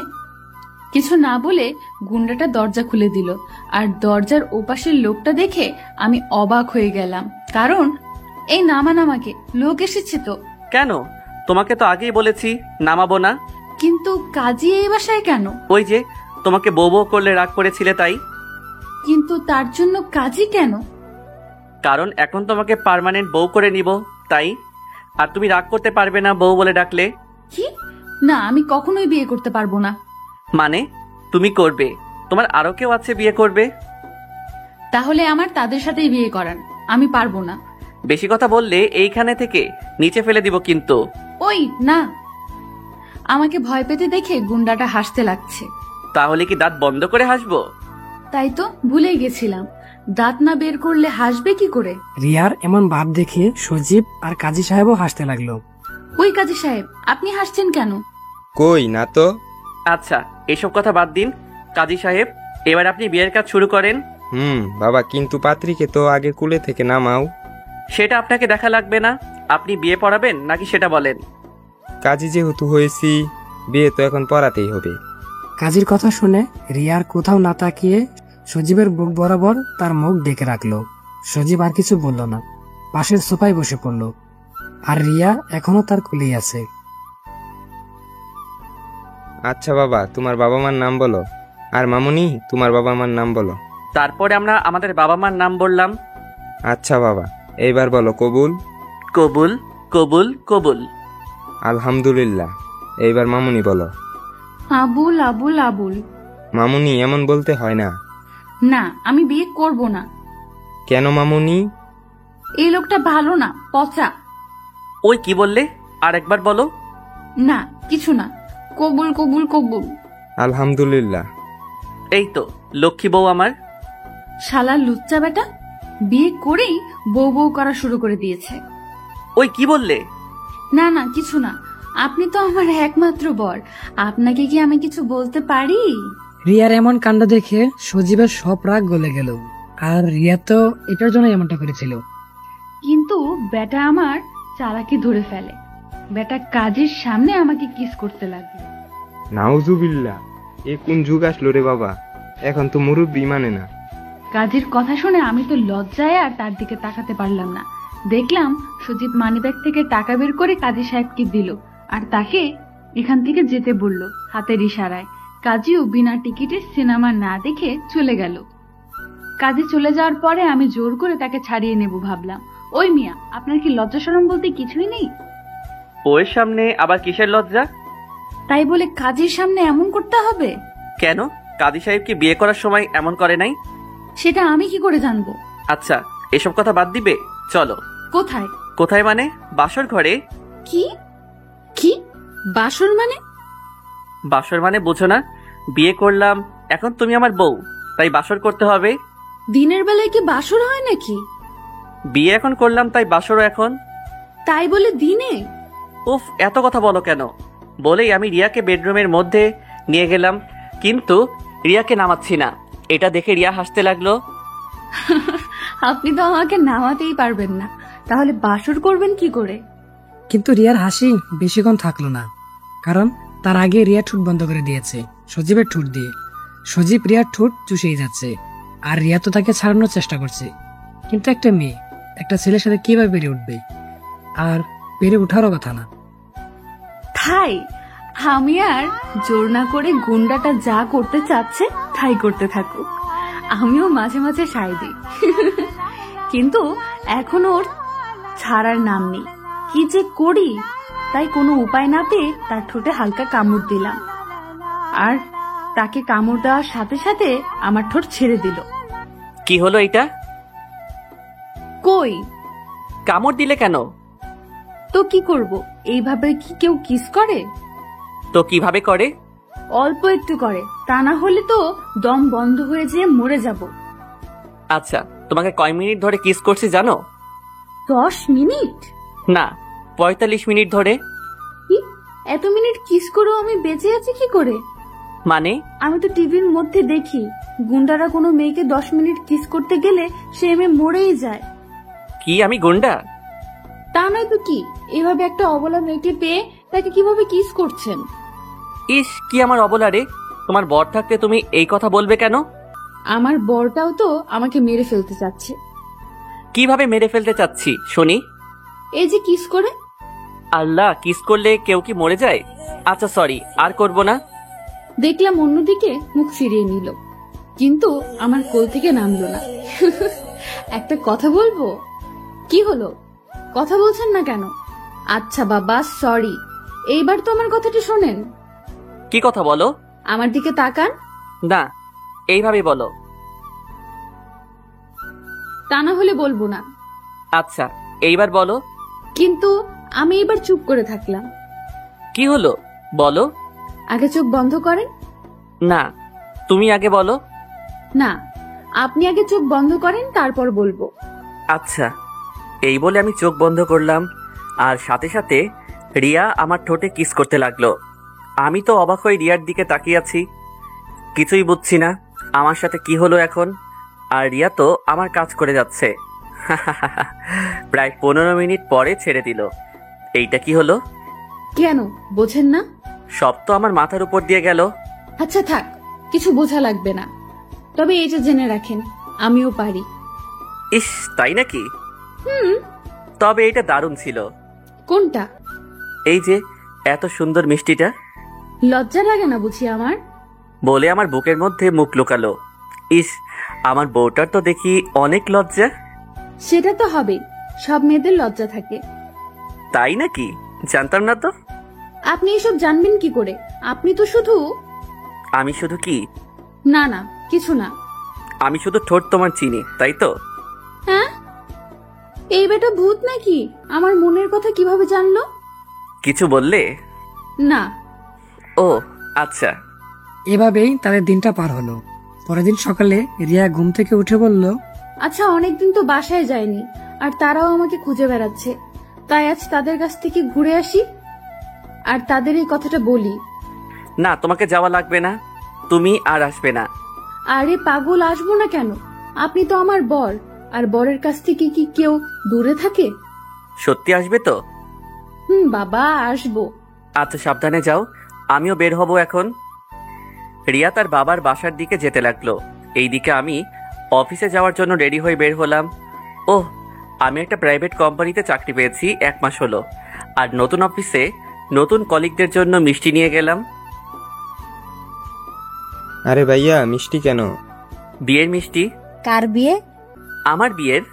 [SPEAKER 2] কিছু না বলে গুন্ডাটা দরজা খুলে দিল। আর দরজার ওপাশের লোকটা দেখে আমি অবাক হয়ে গেলাম। কারণ এই নামান আমাকে, লোক এসেছে তো।
[SPEAKER 4] কেন? তোমাকে তো আগেই বলেছি নামাবো না।
[SPEAKER 2] কিন্তু কাজী এই বাসায় কেন?
[SPEAKER 4] ওই যে তোমাকে বউ বউ করলে রাগ করেছিলে তাই।
[SPEAKER 2] কিন্তু তার জন্য কাজী কেন?
[SPEAKER 4] কারণ এখন তোমাকে পার্মানেন্ট বউ করে নিব তাই। আর তুমি রাগ করতে পারবে না বউ বলে ডাকলে।
[SPEAKER 2] কি? না, আমি কখনোই বিয়ে করতে পারবো না।
[SPEAKER 4] মানে তুমি করবে? তোমার আরো কেউ আছে বিয়ে করবে।
[SPEAKER 2] তাহলে আমার তাদের সাথেই বিয়ে করান। আমি পারবো না।
[SPEAKER 4] বেশি কথা বললে এইখানে থেকে নিচে ফেলে দিব কিন্তু।
[SPEAKER 2] ওই না। আমাকে ভয় পেতে দেখে গুন্ডাটা হাসতে লাগছে।
[SPEAKER 4] তাহলে কি দাঁত বন্ধ করে হাসবো?
[SPEAKER 2] তাই তো ভুলেই গেছিলাম, দাঁত না বের করলে হাসবে কি করে?
[SPEAKER 3] রিয়ার এমন ভাব দেখে সজীব আর কাজী সাহেবও হাসতে লাগলো।
[SPEAKER 2] ওই কাজী সাহেব, আপনি হাসছেন কেন?
[SPEAKER 5] কই না তো।
[SPEAKER 4] আচ্ছা, এসব কথা বাদ দিন। কাজী সাহেব, এবার আপনি বিয়ের কাজ শুরু করেন।
[SPEAKER 5] বাবা, কিন্তু পাত্রীকে তো আগে কুলে থেকে নামাও।
[SPEAKER 4] সেটা আপনাকে দেখা লাগবে না। আপনি বিয়ে পড়াবেন নাকি সেটা বলেন।
[SPEAKER 5] কাজী যেহেতু হয়েছি, বিয়ে তো এখন পড়াতেই হবে।
[SPEAKER 3] কাজীর কথা শুনে রিয়ার কোথাও না তাকিয়ে সজীবের বুক বরাবর তার মুখ ডেকে রাখলো। সজীব আর কিছু বলল না, পাশের সোফায় বসে পড়ল। আর রিয়া এখনো তার কোলেই আছে।
[SPEAKER 5] আচ্ছা বাবা, তোমার বাবা মার নাম বলো। আর মামুনি, তোমার বাবা মার নাম বলো।
[SPEAKER 4] তারপরে আমরা আমাদের বাবা মার নাম বললাম।
[SPEAKER 5] আচ্ছা বাবা, এইবার বলো কবুল।
[SPEAKER 4] কবুল কবুল কবুল।
[SPEAKER 5] আলহামদুলিল্লাহ। এইবার মামুনি বলো।
[SPEAKER 2] আবুল আবুল আবুল।
[SPEAKER 5] মামুনি এমন বলতে হয় না।
[SPEAKER 2] না, আমি বিয়ে করব না।
[SPEAKER 5] কেন মামুনি?
[SPEAKER 2] এই লোকটা ভালো না, পচা।
[SPEAKER 4] ওই কি বললে? আর একবার বলো।
[SPEAKER 2] না, কিছু না। কবুল কবুল কবুল।
[SPEAKER 5] আলহামদুলিল্লাহ।
[SPEAKER 4] এই তো লক্ষ্মী বউ আমার।
[SPEAKER 2] শালা লুচ্চা বেটা, বিয়ে করেই বউ বউ করা শুরু করে দিয়েছে।
[SPEAKER 4] ওই কি বললে?
[SPEAKER 2] না না, কিছু না। আপনি তো আমার একমাত্র বর, আপনাকে কি আমি কিছু বলতে পারি?
[SPEAKER 3] রিয়ার এমন কাণ্ড দেখে সজীবের সব রাগ গলে গেল। আর রিয়া তো এটার জন্য এমনটা করেছিল।
[SPEAKER 2] কিন্তু বেটা আমার চালাকি ধরে ফেলে। বেটা কাজের সামনে আমাকে কিস করতে লাগলো।
[SPEAKER 5] নাউজুবিল্লাহ, এ কোন যুগ আসলো রে বাবা। এখন তো মুরব্বি মানে না।
[SPEAKER 2] কাজের কথা শুনে আমি তো লজ্জায় আর তার দিকে তাকাতে পারলাম না। দেখলাম সজীব মানিব্যাগ থেকে টাকা বের করে কাজী সাহেবকে দিল আর তাকে এখান থেকে যেতে বলল হাতের ইশারায়। কাজীও বিনা টিকিটে সিনেমা না দেখে চলে গেল। কাজী চলে যাওয়ার পরে আমি জোর করে তাকে ছাড়িয়ে নেব ভাবলাম। ওই মিয়া, আপনার কি লজ্জা শরম বলতে কিছুই নেই?
[SPEAKER 4] বউয়ের সামনে আবার কিসের লজ্জা?
[SPEAKER 2] তাই বলে কাজীর সামনে এমন করতে হবে?
[SPEAKER 4] কেন, কাজী সাহেব কি বিয়ে করার সময় এমন করে নাই?
[SPEAKER 2] সেটা আমি কি করে জানবো?
[SPEAKER 4] আচ্ছা, এসব কথা বাদ দিবে, চলো।
[SPEAKER 2] কোথায়?
[SPEAKER 4] কোথায় মানে? বাসর ঘরে।
[SPEAKER 2] কি কি বাসর মানে?
[SPEAKER 4] বাসর মানে বোঝো না? বিয়ে করলাম, এখন তুমি আমার বউ, তাই বাসর করতে হবে।
[SPEAKER 2] দিনের বেলায় কি বাসর হয় নাকি?
[SPEAKER 4] বিয়ে এখন করলাম তাই বাসরও এখন।
[SPEAKER 2] তাই বলে দিনে?
[SPEAKER 4] উফ, এত কথা বলো কেন? বলেই আমি রিয়াকে বেডরুমের মধ্যে নিয়ে গেলাম, কিন্তু রিয়াকে নামাচ্ছি না। এটা দেখে রিয়া হাসতে লাগলো।
[SPEAKER 2] আপনি তো আমাকে নামাতেই পারবেন না, তাহলে বাসর করবেন কি করে?
[SPEAKER 3] কিন্তু রিয়ার হাসি বেশিক্ষণ থাকলো না, কারণ তার আগে রিয়া ঠোঁট বন্ধ করে দিয়েছে সজীবের ঠোঁট দিয়ে। সজীব রিয়ার ঠোঁট চুষেই যাচ্ছে, আর রিয়া তো তাকে ছাড়ানোর চেষ্টা করছে। কিন্তু একটা মেয়ে একটা ছেলের সাথে কিভাবে পেরে উঠবে? আর পেরে উঠারও কথা না।
[SPEAKER 2] থাই, আমি আর জোর না করে গুন্ডাটা যা করতে চাচ্ছে তাই করতে থাকুক, আমিও মাঝে মাঝে সায় দিই। কিন্তু এখন ওর ছাড়ার নাম নেই। কি যে করি, তাই কোনো উপায় না পেয়ে তার ঠোঁটে হালকা কামড় দিলাম, আর তাকে কামড় দেওয়ার সাথে সাথে আমার ঠোঁট ছেড়ে দিল।
[SPEAKER 4] কি হলো এটা?
[SPEAKER 2] কই,
[SPEAKER 4] কামড় দিলে কেন?
[SPEAKER 2] তো কি করব, এইভাবে কি কেউ কিস করে?
[SPEAKER 4] তো কিভাবে করে?
[SPEAKER 2] অল্প একটু করে, তা না হলে তো দম বন্ধ হয়ে যেয়ে মরে যাব।
[SPEAKER 4] আচ্ছা, তোমাকে কয় মিনিট ধরে কিস করছি জানো?
[SPEAKER 2] 10 মিনিট?
[SPEAKER 4] না, 45 মিনিট ধরে।
[SPEAKER 2] কি, এত মিনিট কিস করেও আমি বেঁচে আছি কি করে?
[SPEAKER 4] মানে?
[SPEAKER 2] আমি তো টিভির মধ্যে দেখি গুন্ডারা কোনো মেয়েকে 10 মিনিট কিস করতে গেলে সে এমে মরেই যায়।
[SPEAKER 4] কি আমি গুন্ডা?
[SPEAKER 2] তা নয় তো কি, এভাবে একটা অবলা মেয়েকে পেয়ে তাকে কিভাবে কিস করছেন?
[SPEAKER 4] ইস, কি আমার অবলা রে। তোমার বর থাকতে তুমি এই কথা বলবে কেন?
[SPEAKER 2] আমার বরটাও তো আমাকে মেরে ফেলতে চাচ্ছে।
[SPEAKER 4] কিভাবে মেরে ফেলতে চাচ্ছি শুনি?
[SPEAKER 2] এই যে কিস করে।
[SPEAKER 4] আল্লাহ, কিস করলে কেউ কি মরে যায়? আচ্ছা সরি, আর করব না।
[SPEAKER 2] দেখলাম অন্যদিকে মুখ ফিরিয়ে নিল, কিন্তু আমার কোল থেকে নামলো না। একটা কথা বলবো? কি হলো, কথা বলছেন না কেন? আচ্ছা বাবা, সরি, এইবার তো আমার কথাটা শোনেন।
[SPEAKER 4] কি কথা বলো?
[SPEAKER 2] আমার দিকে তাকান।
[SPEAKER 4] না, এইভাবে বলো।
[SPEAKER 2] তা না হলে বলবো না।
[SPEAKER 4] আচ্ছা, এইবার বলো।
[SPEAKER 2] কিন্তু আমি এবার চুপ করে থাকলাম।
[SPEAKER 4] কি হলো বলো।
[SPEAKER 2] আগে চোখ বন্ধ করেন।
[SPEAKER 4] না, তুমি আগে বলো।
[SPEAKER 2] না, আপনি আগে চোখ বন্ধ করেন, তারপর বলবো।
[SPEAKER 4] আচ্ছা, এই বলে আমি চোখ বন্ধ করলাম, আর সাথে সাথে রিয়া আমার ঠোঁটে কিস করতে লাগলো। আমি তো অবাক হয়ে রিয়ার দিকে তাকিয়ে আছি, কিছুই বুঝছি না আমার সাথে কি হলো এখন। আর রিয়া তো আমার কাজ করে যাচ্ছে। প্রায় 15 মিনিট পরে ছেড়ে দিল। এইটা কি হলো?
[SPEAKER 2] কেন বোঝেন না?
[SPEAKER 4] সব তো আমার মাথার উপর দিয়ে গেল।
[SPEAKER 2] আচ্ছা থাক, কিছু বোঝা লাগবে না, তবে এটা জেনে রাখেন আমিও পারি।
[SPEAKER 4] ইস, তাই নাকি? তবে এটা দারুণ ছিল।
[SPEAKER 2] কোনটা?
[SPEAKER 4] এই যে এত সুন্দর মিষ্টিটা।
[SPEAKER 2] লজ্জা লাগে না বুঝি আমার?
[SPEAKER 4] বলে আমার বুকের মধ্যে মুখ লুকালো। ইস, আমার বউটার তো দেখি অনেক লজ্জা।
[SPEAKER 2] সেটা তো হবে, সব মেয়েদের লজ্জা থাকে।
[SPEAKER 4] তাই নাকি? জানতাম না তো।
[SPEAKER 2] আপনি এসব জানবেন কি করে? আপনি তো শুধু।
[SPEAKER 4] আমি শুধু কি?
[SPEAKER 2] না না, কিছু না।
[SPEAKER 4] আমি শুধু ঠোঁট তোমার চিনি, তাই তো?
[SPEAKER 2] হ্যাঁ, এই বেটা ভূত নাকি? আমার মনের কথা কিভাবে জানলো?
[SPEAKER 4] কিছু বললে?
[SPEAKER 2] না।
[SPEAKER 4] ও আচ্ছা।
[SPEAKER 3] এভাবেই তাদের দিনটা পার হলো। পরের দিন সকালে রিয়া ঘুম থেকে উঠে বলল,
[SPEAKER 2] আচ্ছা, অনেকদিন তো বাসায় যায়নি, আর তারাও আমাকে খুঁজে বেড়াচ্ছে, তাই আজ তাদের কাছ থেকে ঘুরে আসি আর তাদের এই কথাটা বলি।
[SPEAKER 4] না, তোমাকে যাওয়া লাগবে না, তুমি আর আসবে না।
[SPEAKER 2] আরে পাগল, আসবো না কেন? আপনি তো আমার বর, আর বরের কাছ থেকে কি কেউ দূরে থাকে?
[SPEAKER 4] সত্যি আসবে তো?
[SPEAKER 2] বাবা, আসবো।
[SPEAKER 4] আচ্ছা, সাবধানে যাও, আমিও বের হব এখন। রিয়া তার বাবার বাসার দিকে যেতে লাগলো। এইদিকে আমি অফিসে যাওয়ার জন্য রেডি হয়ে বের হলাম। ওহ, আমি একটা প্রাইভেট কোম্পানিতে চাকরি পেয়েছি, 1 মাস হলো। আর নতুন অফিসে নতুন কলিগদের জন্য মিষ্টি নিয়ে গেলাম।
[SPEAKER 5] আরে ভাইয়া, মিষ্টি কেন?
[SPEAKER 4] বিয়ের মিষ্টি।
[SPEAKER 6] কার বিয়ে?
[SPEAKER 4] আমার বিয়ের।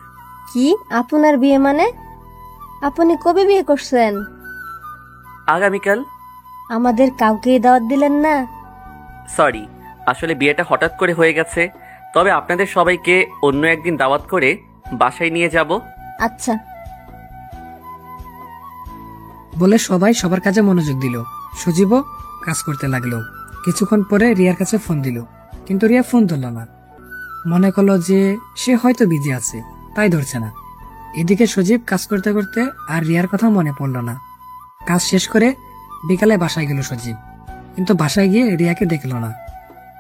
[SPEAKER 6] কি আপনার বিয়ে মানে? আপনি কবে বিয়ে করছেন?
[SPEAKER 4] আগামীকাল।
[SPEAKER 6] আমাদের কাউকে দাওয়াত দিলেন না?
[SPEAKER 4] সরি, আসলে বিয়েটা হঠাৎ করে হয়ে গেছে, তবে আপনাদের সবাইকে অন্য একদিন দাওয়াত করে বাসায় নিয়ে যাব।
[SPEAKER 6] আচ্ছা।
[SPEAKER 3] বলে সবাই সবার কাজে মনোযোগ দিল। সজীবও কাজ করতে লাগলো। কিছুক্ষণ পরে রিয়ার কাছে ফোন দিল, কিন্তু রিয়া ফোন ধরল না। মনে করলো যে সে হয়তো বিজি আছে, তাই ধরছে না। এদিকে সজীব কাজ করতে করতে আর রিয়ার কথা মনে পড়ল না। কাজ শেষ করে বিকালে বাসায় গেল সজীব, কিন্তু বাসায় গিয়ে রিয়াকে দেখলো না।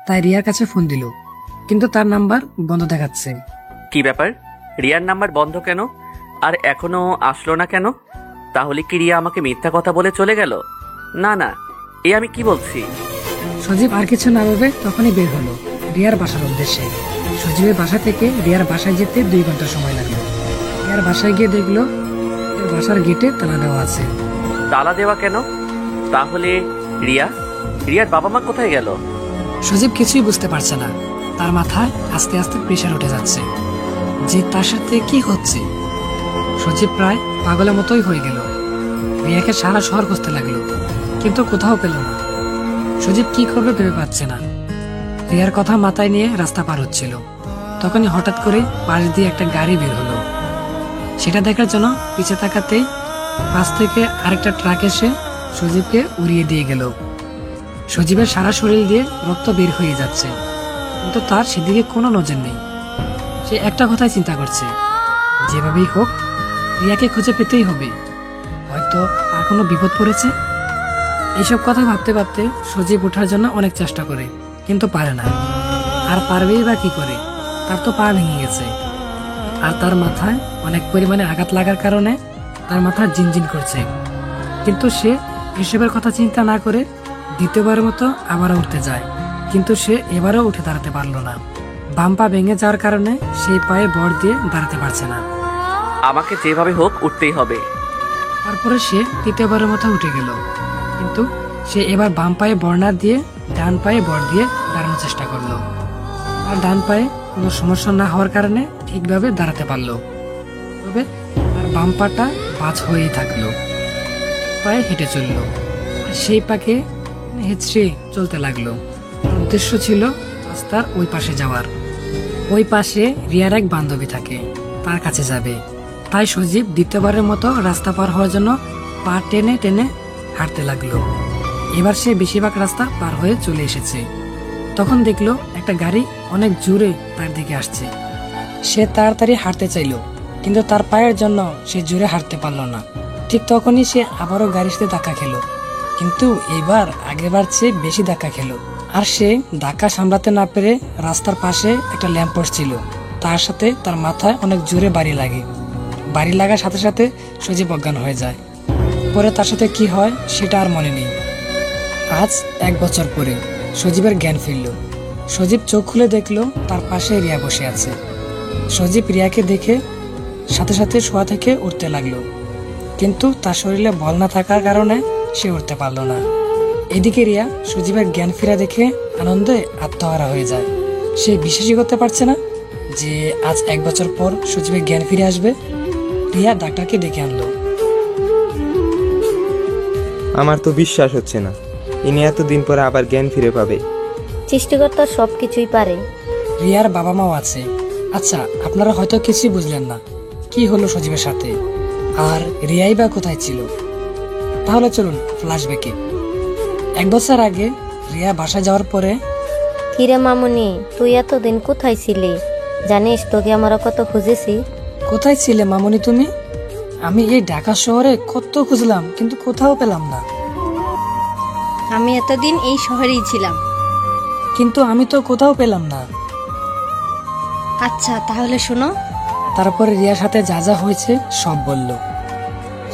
[SPEAKER 3] তাই রিয়ার কাছে ফোন দিল, কিন্তু তার নাম্বার বন্ধ দেখাচ্ছে।
[SPEAKER 4] কি ব্যাপার, রিয়ার নাম্বার বন্ধ কেন? আর এখনো আসলো না কেন? তাহলে কি রিয়া আমাকে মিথ্যা কথা বলে চলে গেল? না না, এ আমি কি বলছি?
[SPEAKER 3] সজীব আর কিছু না ভেবে তখনই বের হলো রিয়ার বাসার উদ্দেশ্যে। সজীবের বাসা থেকে রিয়ার বাসায় যেতে 2 ঘন্টা সময় লাগলো। রিয়ার বাসায় গিয়ে দেখলো বাসার গেটে তালা দেওয়া আছে।
[SPEAKER 4] তালা দেওয়া কেন? তাহলে রিয়া, রিয়ার বাবা মা কোথায় গেল?
[SPEAKER 3] সজীব কিছুই বুঝতে পারছে না। তার মাথায় আস্তে আস্তে প্রেশার উঠে যাচ্ছে যে তার সাথে কি হচ্ছে। সজীব প্রায় পাগলের মতোই হয়ে গেল। রিয়াকে সারা শহর খুঁজতে লাগলো, কিন্তু কোথাও পেল না। সজীব কি করবে ভেবে পাচ্ছে না। রিয়ার কথা মাথায় নিয়ে রাস্তা পার হচ্ছিল, তখনই হঠাৎ করে পাশ দিয়ে একটা গাড়ি বের হলো। সেটা দেখার জন্য পিছে তাকাতেই পাশ থেকে আরেকটা ট্রাক এসে সজীবকে উড়িয়ে দিয়ে গেল। সজীবের সারা শরীর দিয়ে রক্ত বের হয়ে যাচ্ছে, কিন্তু তার সেদিকে কোনো নজর নেই। সে একটা কথাই চিন্তা করছে, যেভাবেই হোক রিয়াকে খুঁজে পেতেই হবে, হয়তো আর কোনো বিপদ পড়েছে। এইসব কথা ভাবতে ভাবতে সজীব ওঠার জন্য অনেক চেষ্টা করে, কিন্তু পারে না। আর পারবেই বা কি করে, তার তো পা ভেঙে গেছে। আর তার মাথায় অনেক পরিমাণে আঘাত লাগার কারণে তার মাথা জিনজিন করছে। কিন্তু সে এসবের কথা চিন্তা না করে দ্বিতীয়বারের মতো আবারও উঠতে যায়, কিন্তু সে এবারও উঠে দাঁড়াতে পারলো না। বাম পা ভেঙে যাওয়ার কারণে সেই পায়ে ভর দিয়ে দাঁড়াতে পারছে না।
[SPEAKER 4] আমাকে যেভাবে হোক উঠতেই হবে।
[SPEAKER 3] তারপরে সে তৃতীয়বারের মতো উঠে গেল, কিন্তু সে এবার বাম পায়ে ভর না দিয়ে ডান পায়ে ভর দিয়ে দাঁড়ানোর চেষ্টা করলো। আর ডান পায়ে কোনো সমস্যা না হওয়ার কারণে ঠিকভাবে দাঁড়াতে পারলো, তবে আর বাম পাটা বাজ হয়েই থাকলো। পায়ে হেঁটে চলল, আর সেই পাকে হেঁচড়ে চলতে লাগলো। উদ্দেশ্য ছিল রাস্তার ওই পাশে যাওয়ার। ওই পাশে রিয়ার এক বান্ধবী থাকে, তার কাছে যাবে। তাই সজীব দ্বিতীয়বারের মতো রাস্তা পার হওয়ার জন্য পা টেনে টেনে হাঁটতে লাগলো। এবার সে বেশিরভাগ রাস্তা পার হয়ে চলে এসেছে। তখন দেখলো একটা গাড়ি অনেক জোরে তার দিকে আসছে। সে তাড়াতাড়ি হাঁটতে চাইলো, কিন্তু তার পায়ের জন্য সে জোরে হাঁটতে পারলো না। ঠিক তখনই সে আবারও গাড়ির সাথে ধাক্কা খেলো, কিন্তু এবার আগেরবার চেয়ে বেশি ধাক্কা খেলো। আর সে ধাক্কা সামলাতে না পেরে রাস্তার পাশে একটা ল্যাম্পপোস্ট ছিল, তার সাথে তার মাথায় অনেক জোরে বাড়ি লাগে। বাড়ি লাগার সাথে সাথে সজীব অজ্ঞান হয়ে যায়। পরে তার সাথে কি হয় সেটা আর মনে নেই। আজ 1 বছর পরে সজীবের জ্ঞান ফিরল। সজীব চোখ খুলে দেখলো তার পাশে রিয়া বসে আছে। সজীব রিয়াকে দেখে সাথে সাথে শোয়া থেকে উঠতে লাগলো, কিন্তু তার শরীরে বল না থাকার কারণে সে উঠতে পারলো না। এদিকে রিয়া সজীবের জ্ঞান ফেরা দেখে আনন্দে আত্মহারা হয়ে যায়। সে বিশ্বাসই করতে পারছে না যে আজ 1 বছর পর সজীবের জ্ঞান ফিরে আসবে। রিয়া ডাক্তারকে ডেকে আনলো।
[SPEAKER 5] আমার তো বিশ্বাস হচ্ছে না, ইনি এতদিন পরে আবার জ্ঞান ফিরে পাবে।
[SPEAKER 6] সৃষ্টিকর্তা সবকিছুই পারে।
[SPEAKER 3] রিয়ার বাবা মাও আছে। আচ্ছা, আপনারা হয়তো কিছুই বুঝলেন না কি হলো সজীবের সাথে, আর রিয়াই বা কোথায় ছিল। তাহলে চলুন ফ্ল্যাশব্যাকে। 1 বছর আগে রিয়া বাসায় যাওয়ার পরে,
[SPEAKER 6] কিরে মামুনি, তুই এতদিন কোথায় ছিলি? জানিস তোকে আমরা কত খুঁজেছি।
[SPEAKER 3] কোথায় ছিলে মামুনি তুমি? আমি এই ঢাকা শহরে কত খুঁজলাম, কিন্তু কোথাও পেলাম না।
[SPEAKER 7] আমি এতদিন এই শহরেই ছিলাম।
[SPEAKER 3] কিন্তু আমি তো কোথাও পেলাম না।
[SPEAKER 7] আচ্ছা তাহলে শোনো।
[SPEAKER 3] তারপরে রিয়ার সাথে যা যা হয়েছে সব বলল।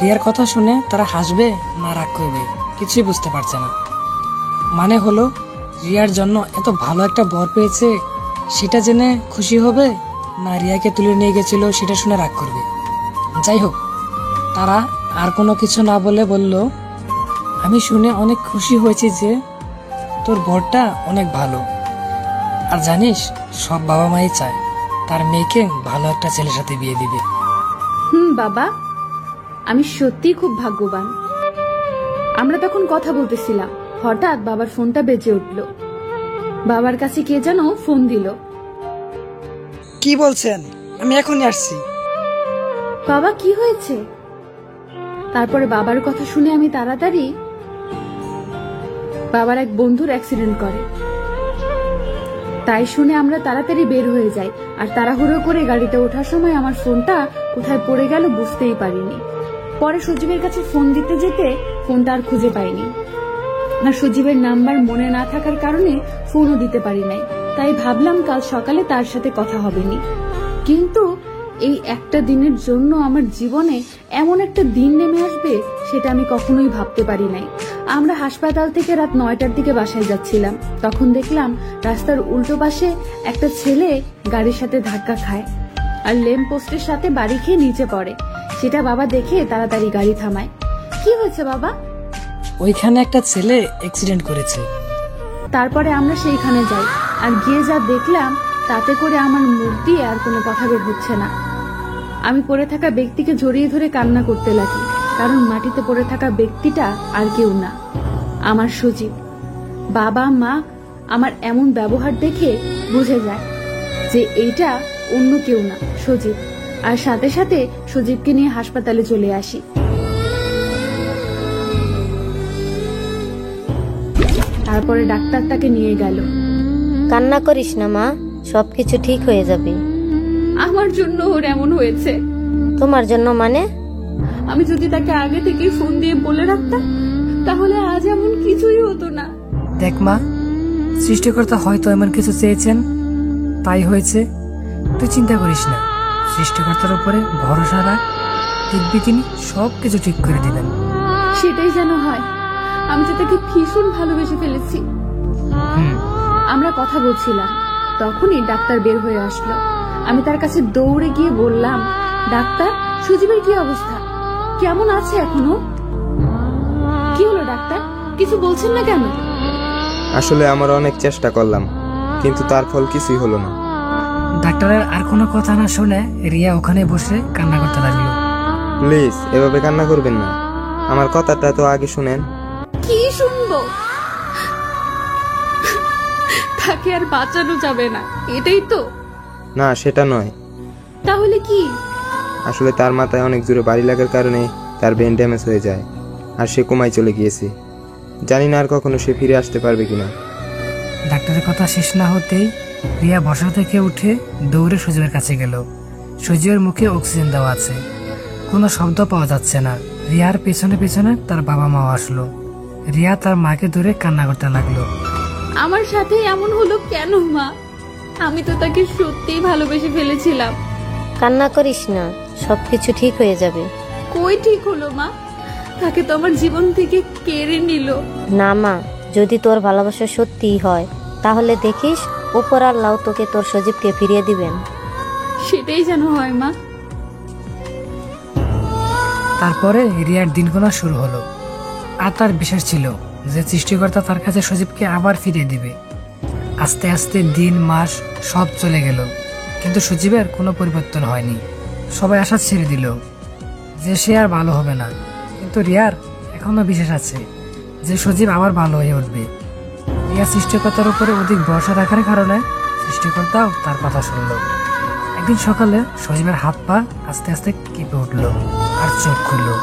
[SPEAKER 3] রিয়ার কথা শুনে তারা হাসবে না রাগ করবে কিছুই বুঝতে পারছে না। মানে হলো রিয়ার জন্য এত ভালো একটা বর পেয়েছে সেটা জেনে খুশি হবে, না রিয়াকে তুলে নিয়ে গেছিল সেটা শুনে রাগ করবে। যাই হোক, তারা আর কোনো কিছু না বলে বলল, আমি শুনে অনেক খুশি হয়েছি যে তোর বরটা অনেক ভালো। আর জানিস, সব বাবা মাই চায় তার মেয়েকে ভালো একটা ছেলের সাথে বিয়ে দিবে।
[SPEAKER 2] বাবা, আমি সত্যিই খুব ভাগ্যবান। আমরা তখন কথা বলতেছিলাম, হঠাৎ বাবার ফোনটা বেজে উঠলো। বাবার কাছে কে যেন ফোন দিল।
[SPEAKER 3] কি বলছেন? আমি এখনই আসছি।
[SPEAKER 2] বাবা, কি হয়েছে? তারপরে বাবার কথা শুনে আমি তাড়াতাড়ি, বাবার এক বন্ধুর অ্যাক্সিডেন্ট করে, তাই শুনে আমরা তাড়াতাড়ি বের হয়ে যাই। আর তাড়াহুড়ো করে গাড়িতে ওঠার সময় আমার ফোনটা কোথায় পড়ে গেল বুঝতেই পারিনি। পরে সজীবের কাছে ফোন দিতে যেতে ফোনটা আর খুঁজে পাইনি। আর সজীবের নাম্বার মনে না থাকার কারণে ফোনও দিতে পারি নাই। তাই ভাবলাম কাল সকালে তার সাথে কথা হবেনি। কিন্তু এই একটা দিনের জন্য আমার জীবনে এমন একটা দিন নেমে আসবে সেটা আমি কখনোই ভাবতে পারি নাই। আমরা হাসপাতাল থেকে রাত 9টার দিকে বাসায় যাচ্ছিলাম, তখন দেখলাম রাস্তার উল্টো পাশে একটা ছেলে গাড়ির সাথে ধাক্কা খায় আর ল্যাম্প পোস্টের সাথে বাড়ি খেয়ে নিচে পড়ে। সেটা বাবা দেখে তাড়াতাড়ি গাড়ি থামায়। কি হয়েছে বাবা?
[SPEAKER 3] ওইখানে একটা ছেলে অ্যাক্সিডেন্ট করেছে।
[SPEAKER 2] তারপরে আমরা সেইখানে যাই, আর গিয়ে যা দেখলাম তাতে করে আমার মুখ দিয়ে আর কোনো কথা বের হচ্ছে না। আমি পড়ে থাকা ব্যক্তিকে জড়িয়ে ধরে কান্না করতে লাগি, কারণ মাটিতে পড়ে থাকা ব্যক্তিটা আর কেউ না, আমার সজীব। বাবা মা আমার এমন ব্যবহার দেখে বুঝে যায় যে এইটা অন্য কেউ না, সজীব। আর সাথে সাথে সজীবকে নিয়ে হাসপাতালে চলে আসি। তারপরে ডাক্তার তাকে নিয়ে গেল।
[SPEAKER 6] কান্না করিস না মা, সবকিছু ঠিক হয়ে যাবে।
[SPEAKER 2] আমার জন্য ওর এমন হয়েছে।
[SPEAKER 6] তোমার জন্য মানে?
[SPEAKER 2] আমি যদি তাকে আগে থেকে ফোন দিয়ে বলে রাখতাম তাহলে আজ এমন কিছুই হতো না।
[SPEAKER 3] দেখ মা, সৃষ্টিকর্তা হয়তো এমন কিছু চেয়েছেন, তাই হয়েছে। তুই চিন্তা করিস না, সৃষ্টিকর্তার উপরে ভরসা রাখ, দেখবি তিনি সবকিছু ঠিক করে দিবেন।
[SPEAKER 2] সেটাই যেন হয়। আমি তো তাকে ভীষণ ভালোবেসে ফেলেছি। আমরা কথা বলছিলাম, তখনই ডাক্তার বের হয়ে আসলো। আমি তার কাছে দৌড়ে গিয়ে বললাম, ডাক্তার, সজীবের কি অবস্থা, কেমন আছে এখনো? কি হলো ডাক্তার, কিছু বলছেন না কেন?
[SPEAKER 5] আসলে আমরা অনেক চেষ্টা করলাম, কিন্তু তার ফল কিছুই হলো না।
[SPEAKER 3] ডাক্তারের আর কোনো কথা না শুনে রিয়া ওখানে বসে কান্না করতে লাগলো।
[SPEAKER 5] প্লিজ এভাবে কান্না করবেন না, আমার কথাটা তো আগে শুনেন।
[SPEAKER 2] কি শুনবো? তাকে আর বাঁচানো যাবে না, এটাই তো?
[SPEAKER 5] না, সেটা নয়।
[SPEAKER 2] তাহলে কি?
[SPEAKER 5] আসলে তার মাথায় অনেক জোরে বাড়ি লাগার কারণে তার ব্রেন ড্যামেজ হয়ে যায়, আর সে কোমায় চলে গিয়েছে। জানি না আর কখনো সে ফিরে আসতে পারবে কিনা।
[SPEAKER 3] ডাক্তারের কথা শেষ না হতেই রিয়া বসা থেকে উঠে দৌড়ে সজীবের কাছে গেল। সজীবের মুখে অক্সিজেন দেওয়া আছে, কোনো শব্দ পাওয়া যাচ্ছে না। রিয়ার পেছনে পেছনে তার বাবা মাও আসলো। রিয়া তার মাকে ধরে কান্না করতে লাগলো।
[SPEAKER 2] আমার সাথে এমন হলো কেন মা? আমি তো তাকে সত্যিই ভালোবেসে ফেলেছিলাম।
[SPEAKER 6] কান্না করিস না, সবকিছু ঠিক হয়ে যাবে।
[SPEAKER 2] কই ঠিক হলো মা? তাকে তো আমার জীবন থেকে কেড়ে নিল।
[SPEAKER 6] না মা, যদি তোর ভালোবাসা সত্যিই হয় তাহলে দেখিস উপর আল্লাহ তোকে তোর সজীবকে ফিরিয়ে দিবেন।
[SPEAKER 2] সেটাই যেন হয় মা।
[SPEAKER 3] তারপরে রিয়ার দিনগুলো শুরু হলো, আর তার বিশ্বাস ছিল যে সৃষ্টিকর্তা তার কাছে সজীবকে আবার ফিরিয়ে দিবে। আস্তে আস্তে দিন মাস সব চলে গেল, কিন্তু সজীবের কোনো পরিবর্তন হয়নি। সবাই আশা ছেড়ে দিল যে সে আর ভালো হবে না, কিন্তু রিয়ার এখনো বিশ্বাস আছে যে সজীব আবার ভালো হয়ে উঠবে। রিয়া সৃষ্টিকর্তার উপরে অধিক ভরসা রাখার কারণে সৃষ্টিকর্তাও তার কথা শুনল। একদিন সকালে সজীবের হাত পা আস্তে আস্তে কেঁপে উঠলো আর চোখ খুললো।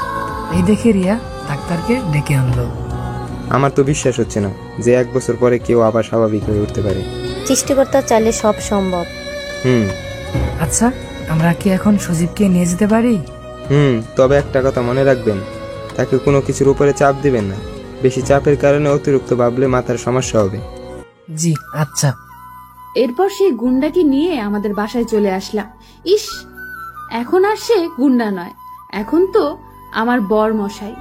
[SPEAKER 3] এই দেখে রিয়া ডাক্তারকে ডেকে আনলো।
[SPEAKER 5] আমার তো বিশ্বাস হচ্ছে না যে 1 বছর পরে কেউ আবার স্বাভাবিক হয়ে উঠতে পারে।
[SPEAKER 6] সৃষ্টিকর্তা চাইলে সব সম্ভব।
[SPEAKER 3] আচ্ছা, আমরা কি এখন সজীবকে নিয়ে যেতে পারি?
[SPEAKER 5] তবে একটা কথা মনে রাখবেন, তাকে কোনো কিছুর উপরে চাপ দিবেন না। বেশি চাপের কারণে অতিরিক্ত ভাবলে মাথার সমস্যা হবে।
[SPEAKER 3] জি আচ্ছা।
[SPEAKER 2] এরপর সেই গুন্ডাকে নিয়ে আমাদের বাসায় চলে আসলাম। ইস, এখন আর সে গুন্ডা নয়, এখন তো আমার বর মশাই।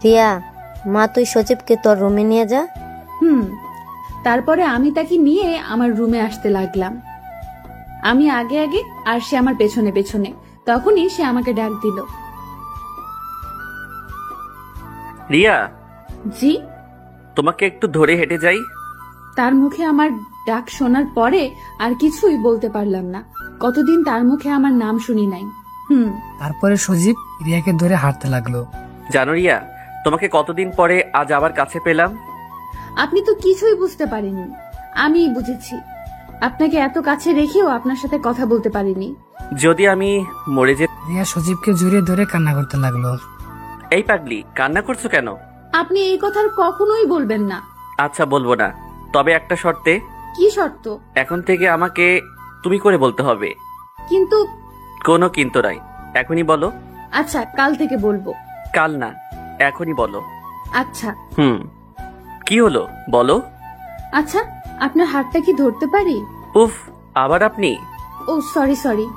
[SPEAKER 6] রিয়া, মা তুই সজীবকে তোর রুমে নিয়ে যা।
[SPEAKER 2] তারপরে আমি তাকে নিয়ে আমার রুমে আসতে লাগলাম। আমি আগে আগে আর সে আমার পেছনে পেছনে। তখনই সে আমাকে ডাক দিল।
[SPEAKER 4] রিয়া,
[SPEAKER 2] জি?
[SPEAKER 4] তোমাকে একটু ধরে হেঁটে যাই।
[SPEAKER 2] তার মুখে আমার ডাক শোনার পরে আর কিছুই বলতে পারলাম না। কতদিন তার মুখে আমার নাম শুনি নাই।
[SPEAKER 3] তারপরে সজীব রিয়াকে ধরে হাঁটতে লাগলো।
[SPEAKER 4] জানো রিয়া, তোমাকে কতদিন পরে আজ আবার কাছে পেলাম।
[SPEAKER 2] আপনি তো কিছুই বুঝতে পারেননি, আমি বুঝেছি। আপনাকে এত কাছে রেখেও আপনার সাথে কথা বলতে পারিনি।
[SPEAKER 4] যদি আমি মরে যেত।
[SPEAKER 3] রিয়া সজীবকে জড়িয়ে ধরে কান্না করতে লাগলো।
[SPEAKER 4] এই পাগলি, কান্না করছো কেন?
[SPEAKER 2] আপনি এই কথা কখনোই বলবেন না।
[SPEAKER 4] আচ্ছা, বলবো না, তবে একটা শর্তে।
[SPEAKER 2] কি শর্ত?
[SPEAKER 4] এখন থেকে আমাকে তুমি করে বলতে হবে।
[SPEAKER 2] কিন্তু?
[SPEAKER 4] কোনো কিন্তু নাই, এখনই বলো।
[SPEAKER 2] আচ্ছা, কাল থেকে বলবো।
[SPEAKER 4] কাল না, এখনই বলো।
[SPEAKER 2] আচ্ছা।
[SPEAKER 4] কি হলো বলো।
[SPEAKER 2] আচ্ছা, আপনার হাতটা কি ধরতে পারি?
[SPEAKER 4] উফ, আবার আপনি?
[SPEAKER 2] ও সরি,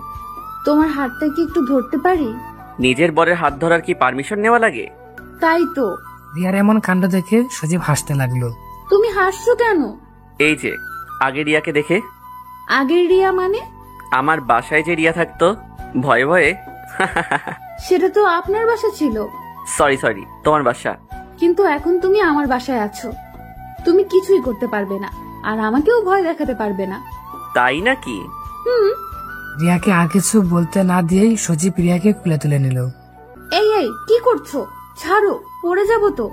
[SPEAKER 2] তোমার হাতটা কি একটু ধরতে পারি?
[SPEAKER 4] নিজের বরের হাত ধরার কি পারমিশন নেওয়া লাগে?
[SPEAKER 2] তাই তো।
[SPEAKER 3] রিয়ার এমন কাণ্ড দেখে সজীব হাসতে লাগলো।
[SPEAKER 2] তুমি হাসছো কেন?
[SPEAKER 4] এই যে আগে রিয়াকে দেখে।
[SPEAKER 2] আগের রিয়া মানে?
[SPEAKER 4] আমার বাসায় যে রিয়া থাকতো ভয়ে ভয়ে।
[SPEAKER 2] সেটা তো আপনার বাসা ছিল।
[SPEAKER 4] সরি, তোমার বাসা।
[SPEAKER 2] কিন্তু এখন তুমি আমার বাসায় আছো, তুমি কিছুই করতে পারবে না, আর আমাকেও ভয় দেখাতে পারবে না।
[SPEAKER 4] তাই নাকি?
[SPEAKER 3] রিয়াকে আর কিছু বলতে না দিয়েই সজীব রিয়াকে খুলে তুলে নিল।
[SPEAKER 2] এই এই কি করছো? ছাড়ো, পড়ে যাবো তো।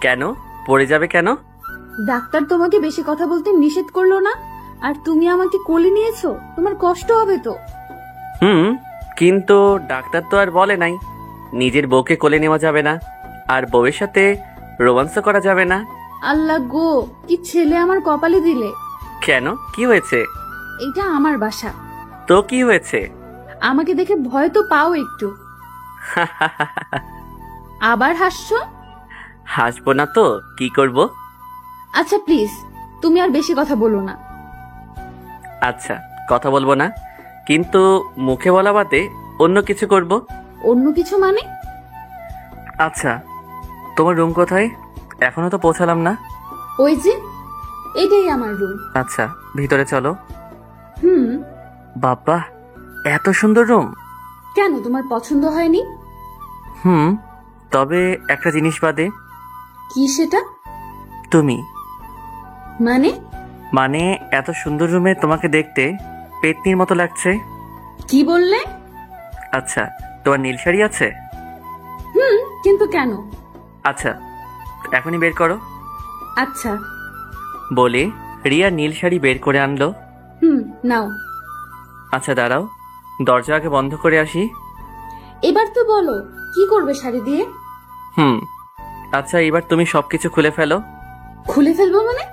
[SPEAKER 4] কেন পড়ে যাবে কেন?
[SPEAKER 2] ডাক্তার তোমাকে বেশি কথা বলতে নিষেধ করলো না? আর তুমি আমাকে কোলে নিয়েছো, তোমার কষ্ট হবে তো।
[SPEAKER 4] কিন্তু ডাক্তার তো আর বলে নাই নিজের বউকে কোলে নেওয়া যাবে না, আর বউয়ের সাথে রোমান্স করা যাবে না।
[SPEAKER 2] আল্লাহ গো, কি ছেলে আমার কপালে দিলে।
[SPEAKER 4] কেন, কি হয়েছে?
[SPEAKER 2] এটা আমার বাসা।
[SPEAKER 4] তো কি হয়েছে?
[SPEAKER 2] আমাকে দেখে ভয় তো পাও একটু। আবার হাসছো?
[SPEAKER 4] হাসবো না তো কি করব?
[SPEAKER 2] আচ্ছা প্লিজ, তুমি আর বেশি কথা বলো না।
[SPEAKER 4] আচ্ছা, কথা বলবো না, কিন্তু মুখে বলা বাদে অন্য কিছু করব।
[SPEAKER 2] অন্য কিছু মানে?
[SPEAKER 4] আচ্ছা, তোমার রুম কোথায়? এখনো তো পৌঁছালাম না।
[SPEAKER 2] ওই যে, এটাই আমার রুম।
[SPEAKER 4] আচ্ছা, ভিতরে চলো।
[SPEAKER 2] হুম।
[SPEAKER 4] বাবা, এত সুন্দর রুম।
[SPEAKER 2] কেন, তোমার পছন্দ হয়নি?
[SPEAKER 4] তবে একটা জিনিস বাদে।
[SPEAKER 2] কি সেটা?
[SPEAKER 4] তুমি।
[SPEAKER 2] মানে
[SPEAKER 4] এত সুন্দর রুমে তোমাকে দেখতে পেতনির মতো লাগছে।
[SPEAKER 2] কি বললে?
[SPEAKER 4] আচ্ছা, তোমার নীল শাড়ি আছে?
[SPEAKER 2] কিন্তু কেন?
[SPEAKER 4] আচ্ছা, এখনই বের করো।
[SPEAKER 2] আচ্ছা।
[SPEAKER 4] বলে রিয়া নীল শাড়ি বের করে আনলো।
[SPEAKER 2] নাও।
[SPEAKER 4] আচ্ছা দাঁড়াও, দরজা আগে বন্ধ করে আসি।
[SPEAKER 2] এবার তো বলো, কি করবে শাড়ি দিয়ে?
[SPEAKER 4] আচ্ছা, এবার তুমি সবকিছু খুলে ফেলো।
[SPEAKER 2] খুলে ফেলবো মানে?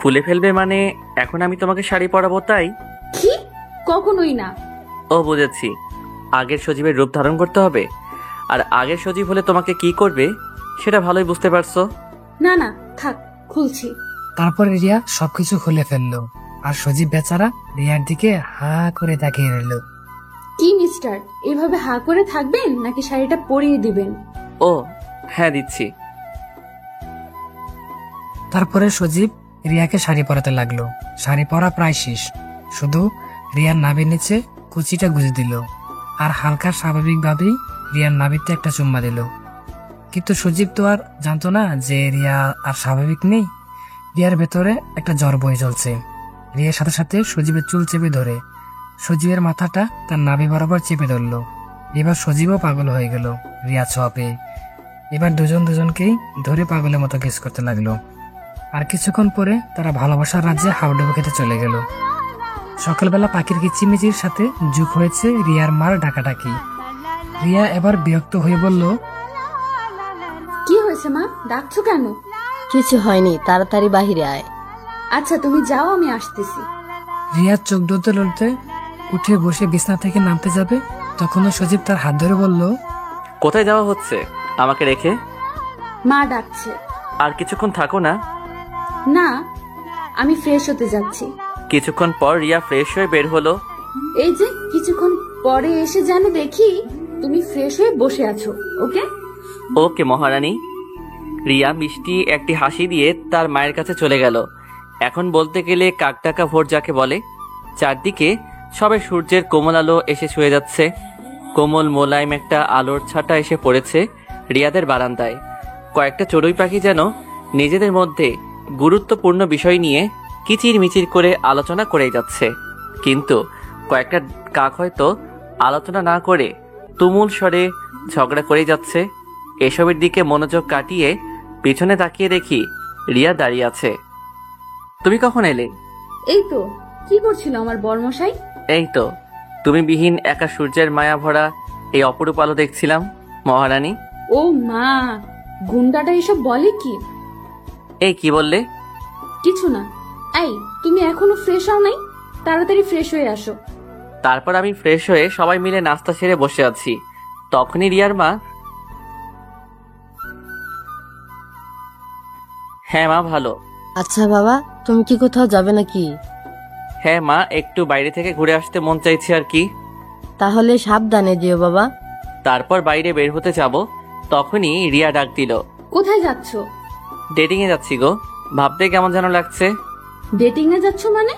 [SPEAKER 4] খুলে ফেলবে মানে এখন আমি তোমাকে শাড়ি পরাবো তাই?
[SPEAKER 2] কি? কখনোই না।
[SPEAKER 4] ও বুঝেছি, আগের সজীবের রূপ ধারণ করতে হবে, আর আগের সজীব হলে তোমাকে কি করবে সেটা ভালোই বুঝতে পারছো।
[SPEAKER 2] না না, থাক, খুলছি।
[SPEAKER 3] তারপর রিয়া সবকিছু খুলে ফেললো, আর সজীব বেচারা রিয়ার দিকে হা করে তাকিয়ে রইল।
[SPEAKER 2] কি মিস্টার, এভাবে হা করে থাকবেন নাকি শাড়িটা পরিয়ে দিবেন?
[SPEAKER 4] ও হ্যাঁ, দিচ্ছি।
[SPEAKER 3] তারপরে সজীব রিয়াকে শাড়ি পরাতে লাগলো। শাড়ি পরা প্রায় শেষ, শুধু রিয়ার নাভির নিচে কুচিটা গুঁজে দিল, আর হালকা স্বাভাবিকভাবেই রিয়ার নাভিতে একটা চুম্মা দিল। কিন্তু সজীব তো আর জানতো না যে রিয়া আর স্বাভাবিক নেই। রিয়ার ভেতরে একটা জ্বর বয়ে চলছে। রিয়ার সাথে সাথে সজীবের চুল চেপে ধরে সজীবের মাথাটা তার নাভি বরাবর চেপে ধরলো। এবার সজীবও পাগল হয়ে গেল রিয়া ছোঁয়া পেয়ে। এবার দুজনকেই ধরে পাগলের মতো কিস করতে লাগলো। আর কিছুক্ষণ পরে তারা ভালোবাসার রাজ্যে হাউডুবু খেতে চলে গেল। সকালবেলা পাখির কিচিমিচির সাথে যুগ হয়েছে রিয়ার মার ডাকাডাকি। রিয়া এবার বিরক্ত হয়ে বলল,
[SPEAKER 2] কি হয়েছে মা, ডাকছো কেন?
[SPEAKER 8] কিছু হয়নি, তাড়াতাড়ি বাহিরে আয়।
[SPEAKER 2] আচ্ছা তুমি যাও, আমি আসতেছি।
[SPEAKER 3] রিয়া চোখ ডলতে ডলতে উঠে বসে বিছনা থেকে নামতে যাবে, তখনও সজীব তার হাত ধরে বলল,
[SPEAKER 4] কোথায় যাওয়া হচ্ছে আমাকে রেখে?
[SPEAKER 2] মা ডাকছে।
[SPEAKER 4] আর কিছুক্ষণ থাকো না?
[SPEAKER 2] না, আমি ফ্রেশ হতে যাচ্ছি।
[SPEAKER 4] কিছুক্ষণ পর রিয়া ফ্রেশ হয়ে বের হলো।
[SPEAKER 2] এই যে কিছুক্ষণ পরে এসে যেন দেখি তুমি ফ্রেশ হয়ে বসে আছো। ওকে
[SPEAKER 4] ওকে মহারানী। রিয়া মিষ্টি একটি হাসি দিয়ে তার মায়ের কাছে চলে গেল। এখন বলতে গেলে কাকডাকা ভোর যাকে বলে। চারদিকে সবে সূর্যের কোমল আলো এসে ছুঁয়ে যাচ্ছে। কোমল মোলায়েম একটা আলোর ছাটা এসে পড়েছে রিয়াদের বারান্দায়। কয়েকটা চড়ুই পাখি যেন নিজেদের মধ্যে গুরুত্বপূর্ণ বিষয় নিয়ে কিচির মিচির করে আলোচনা করেই যাচ্ছে, কিন্তু কয়েকটা কাক হয়তো আলোচনা না করে তুমুল স্বরে ঝগড়া করেই যাচ্ছে। এসবের দিকে মনোযোগ কাটিয়ে পিছনে তাকিয়ে দেখি রিয়া দাঁড়িয়ে আছে। তুমি কখন এলে?
[SPEAKER 2] এই তো, কি করছিল আমার বরমশাই?
[SPEAKER 4] এই তো, তুমি বিহীন একা সূর্যের মায়া ভরা এই অপরূপ আলো দেখছিলাম মহারানী।
[SPEAKER 2] ও মা, গুন্ডাটা এসব বলে কি?
[SPEAKER 4] এই কি বললে?
[SPEAKER 2] কিছু না। এই, তুমি এখনো ফ্রেশ হও নাই? তাড়াতাড়ি ফ্রেশ হয়ে আসো।
[SPEAKER 4] তারপর আমি ফ্রেশ হয়ে সবাই মিলে নাস্তা সেরে বসে আছি। তখনই রিয়ার মা, হ্যাঁ মা ভালো।
[SPEAKER 8] আচ্ছা বাবা, তুমি কি কোথাও যাবে নাকি?
[SPEAKER 4] হ্যাঁ মা, একটু বাইরে থেকে ঘুরে আসতে মন চাইছে আর কি।
[SPEAKER 8] তাহলে সাবধানে যেও বাবা।
[SPEAKER 4] তারপর বাইরে বের হতে যাব, তখনই রিয়া ডাক দিল।
[SPEAKER 2] কোথায় যাচ্ছ?
[SPEAKER 4] ডেটিং এ যাচ্ছি গো। ভাবতে কেমন যেন লাগছে।
[SPEAKER 2] ডেটিং এ যাচ্ছ মানে?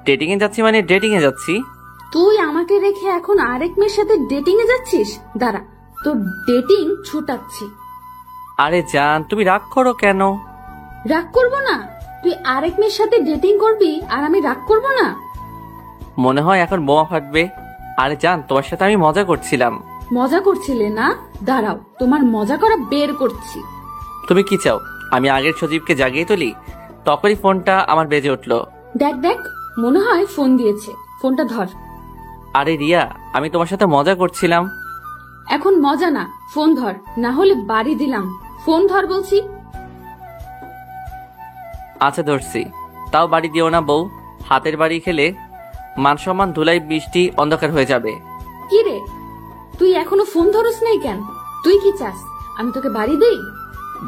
[SPEAKER 4] ডেটিং এ যাচ্ছি মানে ডেটিং এ যাচ্ছি।
[SPEAKER 2] তুই আমাকে রেখে এখন আরেক মেয়ের সাথে ডেটিং এ যাচ্ছিস? দাঁড়া, তোর ডেটিং ছুটাচ্ছি।
[SPEAKER 4] আরে জান, তুমি রাগ করো কেন?
[SPEAKER 2] রাগ করব না? তুই আরেক মেয়ের সাথে ডেটিং করবি আর আমি রাগ করব না?
[SPEAKER 4] মনে হয় এখন বোমা ফাটবে। আরে জান, তোমার সাথে আমি মজা করছিলাম।
[SPEAKER 2] মজা করছিলে না? দাঁড়াও, তোমার মজা করা বের করছি।
[SPEAKER 4] তুমি কি চাও আমি আগের সজীবকে জাগিয়ে তুলি? তখনই ফোনটা আমার বেজে উঠলো।
[SPEAKER 2] দেখ দেখ, মনে হয় ফোন দিয়েছে, ফোনটা ধর।
[SPEAKER 4] আরে রিয়া, আমি তোমার সাথে মজা করছিলাম।
[SPEAKER 2] এখন মজা না, ফোন ধর, না হলে বাড়ি দিলাম। ফোন ধর বলছি।
[SPEAKER 4] আচ্ছা ধরছি। তাও বাড়ি দিও না বউ, হাতের বাড়ি খেলে মান সম্মান ধুলাই বৃষ্টি অন্ধকার হয়ে যাবে।
[SPEAKER 2] কি রে, তুই এখনো ফোন ধরস নাই কেন? তুই কি চাস আমি তোকে বাড়ি দেই?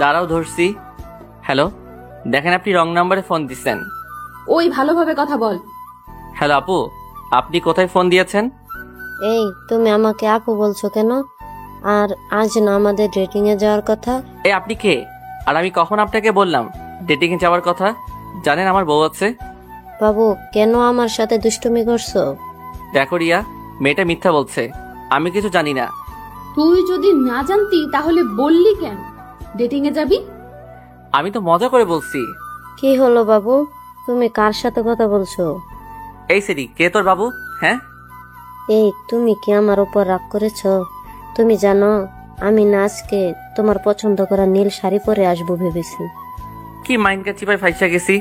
[SPEAKER 4] দাঁড়াও ধরছি। হ্যালো, দেখেন আপনি রং নাম্বারে ফোন দিচ্ছেন।
[SPEAKER 2] ওই ভালোভাবে কথা বল।
[SPEAKER 4] হ্যালো আপু, আপনি কোথায় ফোন দিয়েছেন?
[SPEAKER 6] এই তুমি আমাকে আপু বলছো কেন? আর আজ না আমাদের ডেটিং এ যাওয়ার কথা?
[SPEAKER 4] এই আপনি কে? আর আমি কখন আপনাকে বললাম ডেটিং এ যাওয়ার কথা? জানেন আমার বউ আছে।
[SPEAKER 6] বাবু, কেন আমার সাথে দুষ্টুমি করছো?
[SPEAKER 4] দেখো রিয়া, মেয়েটা মিথ্যা বলছে, আমি কিছু জানি না।
[SPEAKER 2] তুই যদি না জানতি তাহলে বললি কেন ডেটিং এ যাবি?
[SPEAKER 4] আমি তো মজা করে বলছি।
[SPEAKER 6] কি হলো বাবু, তুমি কার সাথে কথা বলছো?
[SPEAKER 4] এই সেরি, কে তোর বাবু? হ্যাঁ,
[SPEAKER 6] এই তুমি কি আমার উপর রাগ করেছো? তুমি জানো আমি না আজকে তোমার পছন্দ করা নীল শাড়ি পরে আসবো ভেবেছি।
[SPEAKER 4] কি মাইন্ডকে চিপায় ফাইসা গেছি।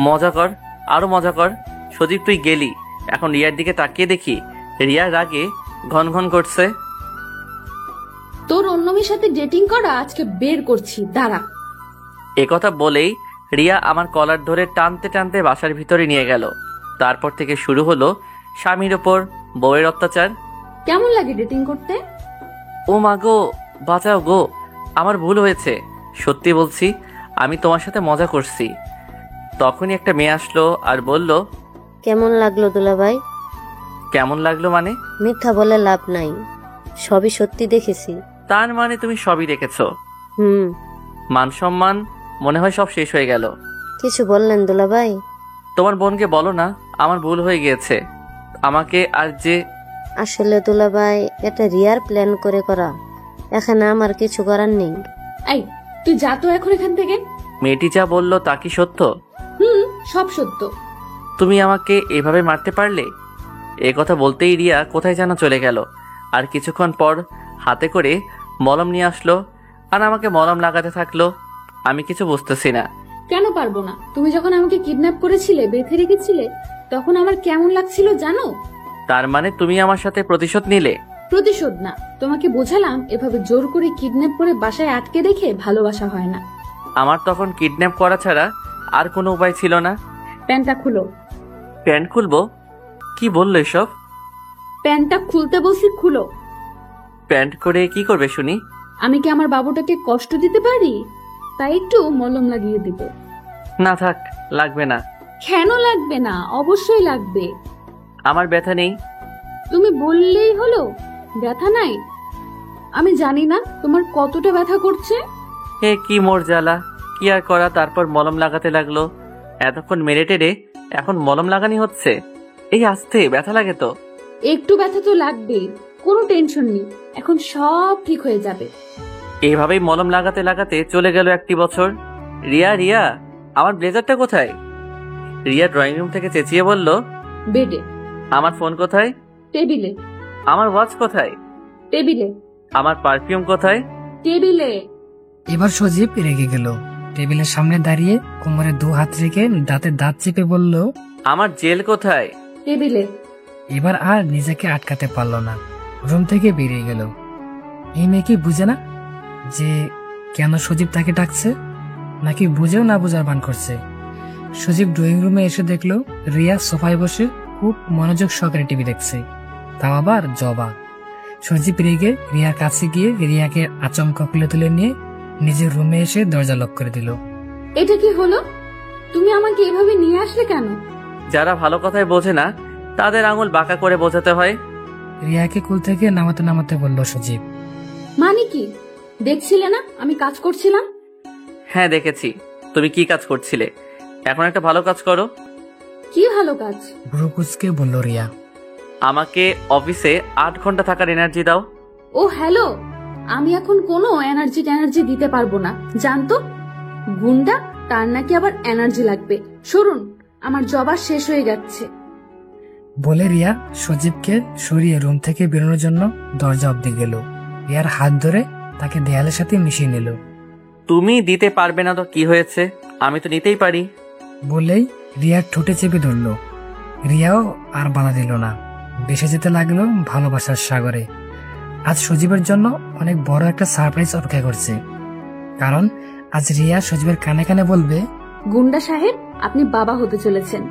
[SPEAKER 4] মজা কর, আরো মজা কর। সজীব তুই গেলি, এখন রিয়ার দিকে তাকিয়ে দেখি রিয়ার রাগে ঘন ঘন করছে।
[SPEAKER 2] তোর অন্য মেয়ের সাথে ডেটিং করা আজকে বের করছি, দাঁড়া।
[SPEAKER 4] একথা বলেই রিয়া আমার কলার ধরে টানতে টানতে বাসার ভিতরে নিয়ে গেল। তারপর থেকে শুরু হলো স্বামীর ওপর বউয়ের অত্যাচার।
[SPEAKER 2] কেমন লাগে ডেটিং করতে?
[SPEAKER 4] ও মা গো, বাঁচাও গো, আমার ভুল হয়েছে। সত্যি বলছি, আমি তোমার সাথে মজা করছি। তখনই একটা মেয়ে আসলো আর বলল,
[SPEAKER 6] কেমন লাগলো দুলাভাই?
[SPEAKER 4] কেমন লাগলো মানে?
[SPEAKER 6] মিথ্যা বলে লাভ নাই, সবই সত্যি দেখেছি।
[SPEAKER 4] তার মানে তুমি সবই দেখেছো?
[SPEAKER 6] হুম।
[SPEAKER 4] মান সম্মান মনে হয় সব শেষ হয়ে গেল।
[SPEAKER 6] কিছু বললেন দুলাভাই?
[SPEAKER 4] তোমার বোনকে বলো না আমার ভুল হয়ে গিয়েছে। আমাকে আর যে
[SPEAKER 6] আসলে দুলাভাই, এটা রিয়ার প্ল্যান করে করা, এখানে আমার কিছু করার নেই।
[SPEAKER 2] এই, তুই যা তো এখন এখান থেকে।
[SPEAKER 4] মেয়েটি যা বললো তা কি সত্য?
[SPEAKER 2] সব সত্য।
[SPEAKER 4] তুমি আমাকে এভাবে মারতে পারলে? এ কথা বলতেই রিয়া কোথায় যেন চলে গেল। আর কিছুক্ষণ পর হাতে করে মলম নিয়ে আসলো আর আমাকে মলম লাগাতে থাকলো। আমি কিছু বুঝতেছি না।
[SPEAKER 2] কেন পারবো না? তুমি যখন আমাকে কিডন্যাপ করেছিলে, বেঁধে রেখেছিলে, তখন আমার কেমন লাগছিল জানো?
[SPEAKER 4] তার মানে তুমি আমার সাথে প্রতিশোধ নিলে?
[SPEAKER 2] প্রতিশোধ না, তোমাকে বোঝালাম এভাবে জোর করে কিডন্যাপ করে বাসায় আটকে রেখে ভালোবাসা হয় না।
[SPEAKER 4] আমার তখন কিডন্যাপ করা ছাড়া আর কোনো উপায় ছিল না।
[SPEAKER 2] প্যান্টটা খুলো।
[SPEAKER 4] প্যান্ট খুলবো? কি বললো এসব?
[SPEAKER 2] প্যান্টটা খুলতে বলছি, খুলো।
[SPEAKER 4] প্যান্ট করে কি করবে শুনি?
[SPEAKER 2] আমি কি আমার বাবুটাকে কষ্ট দিতে পারি? তাই একটু মলম লাগিয়ে দিব।
[SPEAKER 4] না থাক, লাগবে না।
[SPEAKER 2] কেন লাগবে না? অবশ্যই লাগবে।
[SPEAKER 4] আমার ব্যথা নেই।
[SPEAKER 2] তুমি বললেই হলো ব্যথা নাই? আমি জানি না তোমার কতটা ব্যথা করছে।
[SPEAKER 4] হে কি মোর জ্বালা, কি আর করা। তারপর মলম লাগাতে লাগলো। এতক্ষণ মেরে টেরে এখন মলম লাগানি হচ্ছে। এই আস্তে ব্যথা লাগে তো?
[SPEAKER 2] একটু ব্যথা তো লাগবেই, কোনো টেনশন নেই, এখন সব ঠিক হয়ে যাবে।
[SPEAKER 4] এইভাবেই মলম লাগাতে লাগাতে চলে গেল 1 বছর। রিয়া রিয়া, আমার ব্লেজারটা কোথায়? রিয়া ড্রয়িং রুম থেকে চেঁচিয়ে বলল,
[SPEAKER 2] বেডে।
[SPEAKER 4] আমার ফোন কোথায়?
[SPEAKER 2] টেবিলে।
[SPEAKER 4] আমার ওয়াচ কোথায়?
[SPEAKER 2] টেবিলে।
[SPEAKER 4] আমার পারফিউম কোথায়?
[SPEAKER 2] টেবিলে।
[SPEAKER 3] এবার সজীব রেগে গেল। টেবিলের সামনে দাঁড়িয়ে কোমরে 2 হাত রেখে দাঁতে দাঁত চেপে বলল,
[SPEAKER 4] আমার জেল কোথায়?
[SPEAKER 2] টেবিলে।
[SPEAKER 3] এবার আর নিজেকে আটকাতে পারল না, রুম থেকে বেরিয়ে গেল। এই মেয়ে কি বুঝে না যে কেন সজীব তাকে ডাকছে, নাকি বুঝেও না বুঝার ভান করছে? সজীব ড্রয়িং রুমে এসে দেখলো রিয়া সোফায় বসে খুব মনোযোগ সহকারে টিভি দেখছে, তাও আবার জবা। সজীব রেগে রিয়ার কাছে গিয়ে রিয়াকে আচমকা খুলে তুলে নিয়ে নিজের রুমে এসে দরজা লক করে দিল।
[SPEAKER 2] এটা কি হলো? তুমি আমাকে এভাবে নিয়ে আসলে কেন?
[SPEAKER 4] যারা ভালো কথায় বোঝে না তাদের আঙুল বাঁকা করে বোঝাতে হয়।
[SPEAKER 3] রিয়াকে কুল থেকে নামাতে নামাতে বলল সজীব।
[SPEAKER 2] মানে কি? দেখছিলে না আমি কাজ করছিলাম?
[SPEAKER 4] হ্যাঁ দেখেছি, তুমি কি কাজ করছিলে। এখন একটা ভালো কাজ করো।
[SPEAKER 2] কি ভালো কাজ?
[SPEAKER 3] ভ্রু কুঁচকে বলল রিয়া।
[SPEAKER 4] আমাকে অফিসে 8 ঘন্টা থাকার এনার্জি দাও।
[SPEAKER 2] ও হ্যালো, আমি এখন কোনো এনার্জি দিতে পারবো না, জানতো? গুন্ডা, তার নাকি আবার এনার্জি লাগবে। সরুন, আমার জবা শেষ হয়ে যাচ্ছে।
[SPEAKER 3] বলে রিয়া সজীবকে সরিয়ে রুম থেকে বেরোনোর জন্য দরজা অব্দি গেল। রিয়ার হাত ধরে তাকে দেয়ালের সাথে মিশিয়ে নিল।
[SPEAKER 4] তুমি দিতে পারবে না তো কি হয়েছে, আমি তো নিতেই পারি।
[SPEAKER 3] বলেই রিয়ার ঠোঁটে চেপে ধরল। রিয়াও আর বাধা দিল না, ভেসে যেতে লাগলো ভালোবাসার সাগরে। আজ সজীবের জন্য অনেক বড় একটা সারপ্রাইজ অপেক্ষা করছে, কারণ আজ রিয়া সজীবের কানে কানে বলবে,
[SPEAKER 2] গুন্ডা সাহেব, আপনি বাবা হতে চলেছেন।